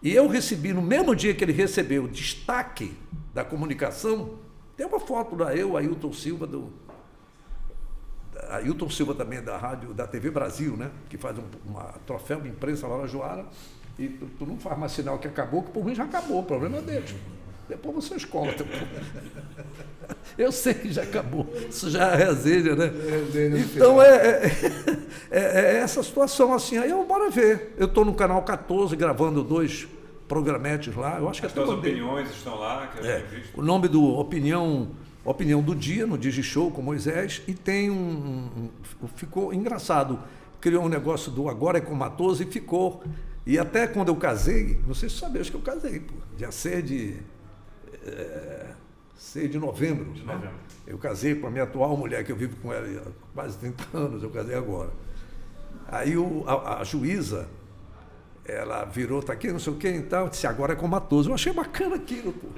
E eu recebi, no mesmo dia que ele recebeu o destaque da comunicação, tem uma foto da Ailton Silva, Ailton Silva também da rádio, da TV Brasil, né? Que faz uma troféu de imprensa lá na Joara, e tu não faz mais sinal que acabou, que por mim já acabou, o problema é deles. Depois você escola. Eu sei que já acabou, isso já é resenha, né? Então é essa situação assim, aí eu bora ver. Eu estou no canal 14 gravando 2 programetes lá, eu acho que as tuas opiniões estão lá, que eu visto. O nome do Opinião do Dia, no Digishow com Moisés, e tem ficou engraçado, criou um negócio do Agora é com Matoso e ficou. E até quando eu casei, não sei se você sabe, acho que eu casei, pô, dia 6 de novembro. Né? Eu casei com a minha atual mulher, que eu vivo com ela há quase 30 anos, eu casei agora. Aí a juíza, ela virou, tá aqui, não sei o que e tal, disse, agora é com Matoso. Eu achei bacana aquilo, pô.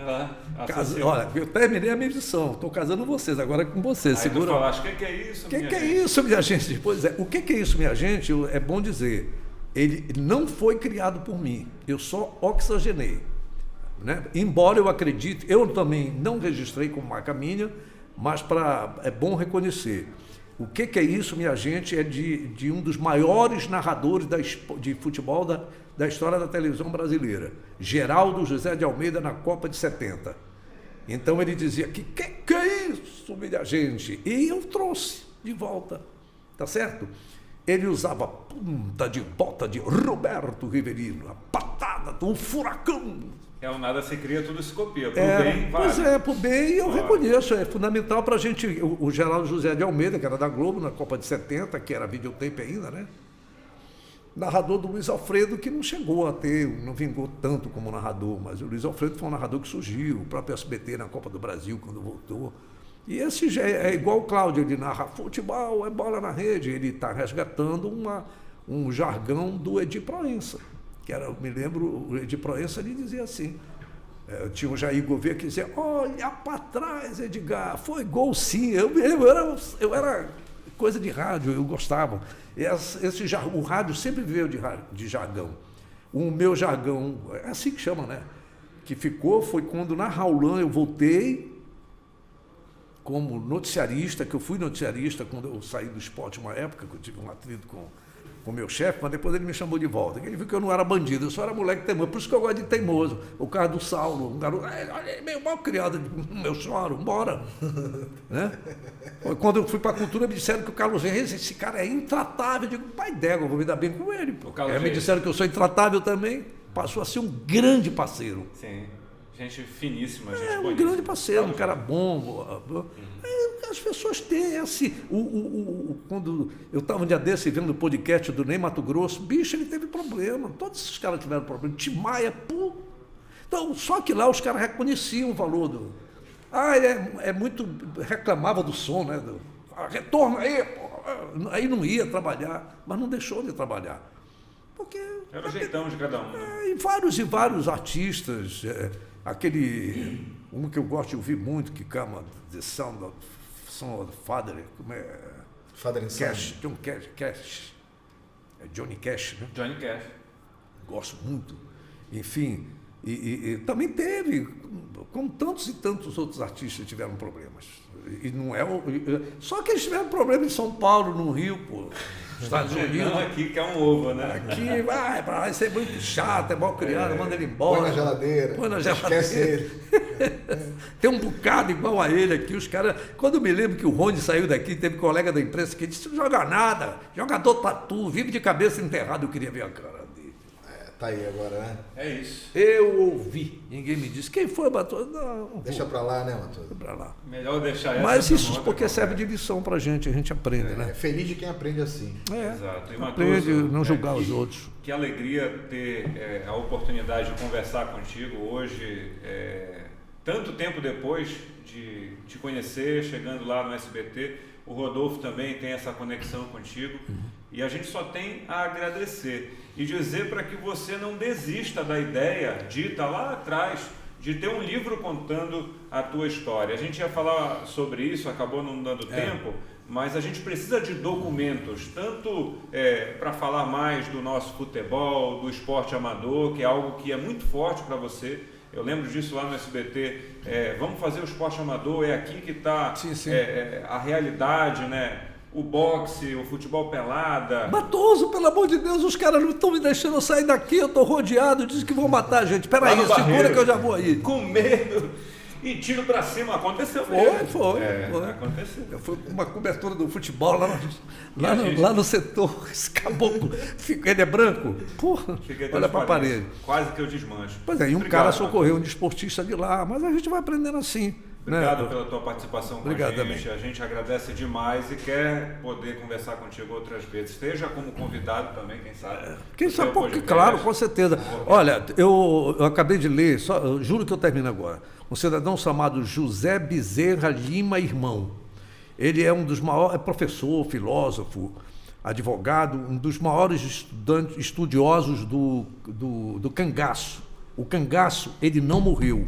Olha, eu terminei a minha missão, estou casando vocês, agora é com vocês. Aí segura. Tu falaste, o que é isso, minha gente? O que é isso, minha gente? Pois é, o que é isso, minha gente? É bom dizer, ele não foi criado por mim, eu só oxigenei. né? Embora eu acredite, eu também não registrei como marca minha, mas é bom reconhecer. O que é isso, minha gente? É de um dos maiores narradores de futebol da história da televisão brasileira, Geraldo José de Almeida, na Copa de 70. Então ele dizia que é isso, minha gente? E eu trouxe de volta, tá certo? Ele usava a punta de bota de Roberto Rivelino, a patada do furacão. O nada se cria, tudo se copia. Pro bem, pois vale. pro bem eu reconheço, é fundamental para a gente. O Geraldo José de Almeida, que era da Globo, na Copa de 70, que era videotape ainda, né? Narrador do Luiz Alfredo, que não chegou a ter, não vingou tanto como narrador, mas o Luiz Alfredo foi um narrador que surgiu, o próprio SBT na Copa do Brasil, quando voltou. E esse já é igual o Cláudio, ele narra futebol, é bola na rede, ele está resgatando um jargão do Edir Proença, que era, eu me lembro, o Edir Proença, ele dizia assim, tinha o Jair Gouveia que dizia, olha para trás, Edgar, foi gol sim, eu era coisa de rádio, eu gostava. O rádio sempre veio de jargão. O meu jargão, é assim que chama, né? Que ficou, foi quando na Raulan eu voltei como noticiarista, que eu fui noticiarista quando eu saí do esporte uma época, que eu tive um atrito com o meu chefe, mas depois ele me chamou de volta. Ele viu que eu não era bandido, eu só era moleque teimoso. Por isso que eu gosto de teimoso. O cara do Saulo, um garoto, olha, meio mal criado, eu choro, bora. Né? Quando eu fui para a cultura, me disseram que o Carlos Reis, esse cara é intratável. Eu digo, pai d'égua, eu vou me dar bem com ele. Me disseram que eu sou intratável também. Passou a ser um grande parceiro. Sim. Gente finíssima, gente bonita. Um grande parceiro, um cara bom. As pessoas têm esse... quando eu estava um dia desse vendo o podcast do Ney Mato Grosso, bicho, ele teve problema. Todos esses caras tiveram problema. Tim Maia, pô. Então, só que lá os caras reconheciam o valor do... ele muito... reclamava do som, né? Retorno aí, pô. Aí não ia trabalhar, mas não deixou de trabalhar. Porque... era o jeitão de cada um. Né? E vários artistas... um que eu gosto de ouvir muito, que chama The Sound of Father, como é? Father and Cash, John Cash. É Johnny Cash, né? Johnny Cash. Gosto muito. Enfim, e também teve, como tantos e tantos outros artistas tiveram problemas. E não é só que eles tiveram problema em São Paulo, no Rio, pô. Estados Unidos. Não, aqui que é um ovo, né? Aqui, vai ser muito chato, é mal criado, manda ele embora. Põe na geladeira. Esquece ele. Tem um bocado igual a ele aqui, os caras... Quando eu me lembro que o Rony saiu daqui, teve colega da imprensa que disse, não joga nada, jogador tatu, vive de cabeça enterrada, eu queria ver a cara dele. Tá aí agora, né? É isso. Eu ouvi, ninguém me disse. Quem foi, Matoso? Não. Deixa pra lá, né, Matoso? Deixa pra lá. Melhor deixar essa. Mas isso porque serve de lição pra gente, a gente aprende, né? É feliz de quem aprende assim. Exato. E, aprende Matoso, não julgar os outros. Que alegria ter a oportunidade de conversar contigo hoje, tanto tempo depois de te conhecer, chegando lá no SBT. O Rodolfo também tem essa conexão contigo. E a gente só tem a agradecer e dizer para que você não desista da ideia dita lá atrás de ter um livro contando a tua história. A gente ia falar sobre isso, acabou não dando tempo, mas a gente precisa de documentos, tanto para falar mais do nosso futebol, do esporte amador, que é algo que é muito forte para você. Eu lembro disso lá no SBT, vamos fazer o esporte amador, é aqui que está a realidade, né? O boxe, o futebol pelada. Matoso, pelo amor de Deus, os caras não estão me deixando eu sair daqui, eu estou rodeado, dizem que vão matar a gente. Peraí, segura que eu já vou aí. Com medo. E tiro pra cima, aconteceu mesmo. Foi. Aconteceu. Eu fui uma cobertura do futebol lá no setor, esse caboclo, ele é branco, porra, olha pra parede. Quase que eu desmancho. Pois é, e um cara socorreu um desportista de lá, mas a gente vai aprendendo assim. Obrigado pela tua participação com a gente. Também. A gente agradece demais e quer poder conversar contigo outras vezes. Esteja como convidado também, quem sabe. Quem sabe, claro, com certeza. Olha, eu acabei de ler, eu juro que eu termino agora. Um cidadão chamado José Bezerra Lima Irmão. Ele é um dos maiores, professor, filósofo, advogado, um dos maiores estudiosos do cangaço. O cangaço, ele não morreu.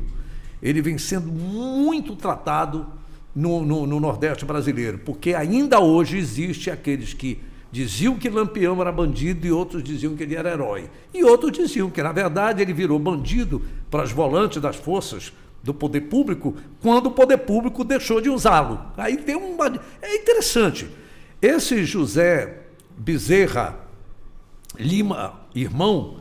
Ele vem sendo muito tratado no Nordeste brasileiro, porque ainda hoje existe aqueles que Diziam que Lampião era bandido e outros diziam que ele era herói. E outros diziam que, na verdade, ele virou bandido para as volantes das forças do poder público quando o poder público deixou de usá-lo. Aí tem uma... É interessante. Esse José Bezerra Lima, irmão,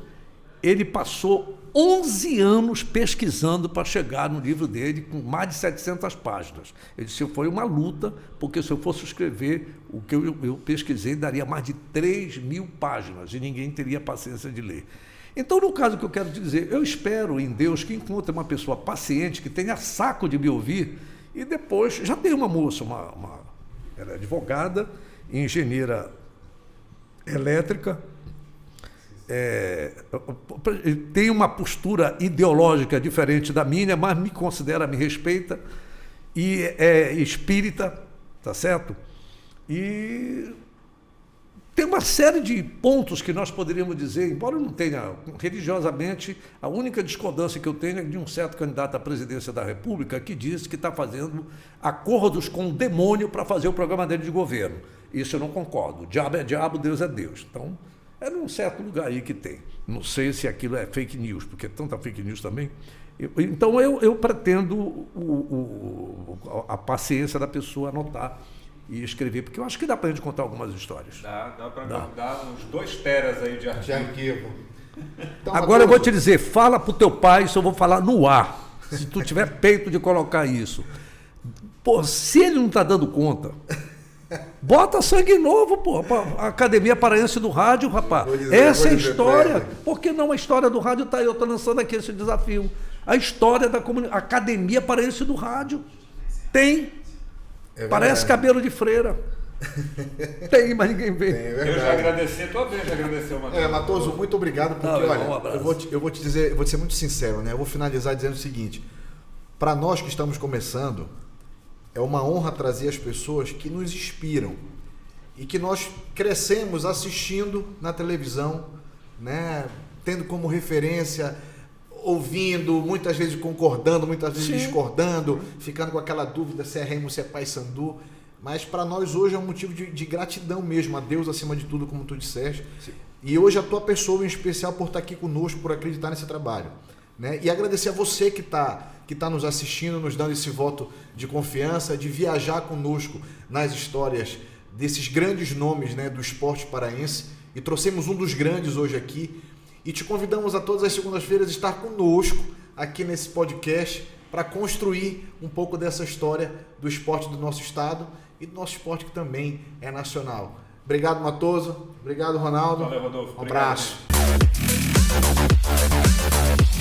ele passou 11 anos pesquisando para chegar no livro dele, com mais de 700 páginas. Ele disse, foi uma luta, porque se eu fosse escrever o que eu pesquisei, daria mais de 3.000 páginas, e ninguém teria paciência de ler. Então, no caso que eu quero te dizer, eu espero em Deus que encontre uma pessoa paciente, que tenha saco de me ouvir, e depois, já tem uma moça, ela é advogada, engenheira elétrica, tem uma postura ideológica diferente da minha, mas me considera, me respeita, e é espírita, tá certo? E tem uma série de pontos que nós poderíamos dizer, embora eu não tenha, religiosamente, a única discordância que eu tenho é de um certo candidato à presidência da República que diz que está fazendo acordos com o demônio para fazer o programa dele de governo. Isso eu não concordo. O diabo é diabo, Deus é Deus. Então, é num certo lugar aí que tem. Não sei se aquilo é fake news, porque é tanta fake news também. Então, eu pretendo a paciência da pessoa anotar e escrever, porque eu acho que dá para a gente contar algumas histórias. Dá para dar uns 2 teras aí de arquivo. Então, agora eu vou te dizer, fala para o teu pai, isso eu vou falar no ar, se tu tiver peito de colocar isso. Pô, se ele não está dando conta... Bota sangue novo, pô, a Academia Paraense do Rádio, rapaz. Essa é a história. Por que não a história do rádio está aí? Eu estou lançando aqui esse desafio. A história da Academia Paraense do Rádio. Tem. Parece cabelo de freira. Tem, mas ninguém vê. Eu já agradeci, tua vez já agradeceu uma vez. Matoso, muito obrigado, porque olha, eu vou te dizer, eu vou ser muito sincero, né? Eu vou finalizar dizendo o seguinte: para nós que estamos começando, é uma honra trazer as pessoas que nos inspiram e que nós crescemos assistindo na televisão, né? Tendo como referência, ouvindo, muitas vezes concordando, muitas vezes discordando, ficando com aquela dúvida se é Remo, se é Paysandu. Mas para nós hoje é um motivo de gratidão mesmo, a Deus acima de tudo, como tu disseste. Sim. E hoje a tua pessoa em especial por estar aqui conosco, por acreditar nesse trabalho, né? E agradecer a você que está nos assistindo, nos dando esse voto de confiança, de viajar conosco nas histórias desses grandes nomes, né, do esporte paraense. E trouxemos um dos grandes hoje aqui. E te convidamos a todas as segundas-feiras a estar conosco aqui nesse podcast para construir um pouco dessa história do esporte do nosso estado e do nosso esporte que também é nacional. Obrigado, Matoso. Obrigado, Ronaldo. Valeu, Rodolfo. Um abraço. Obrigado.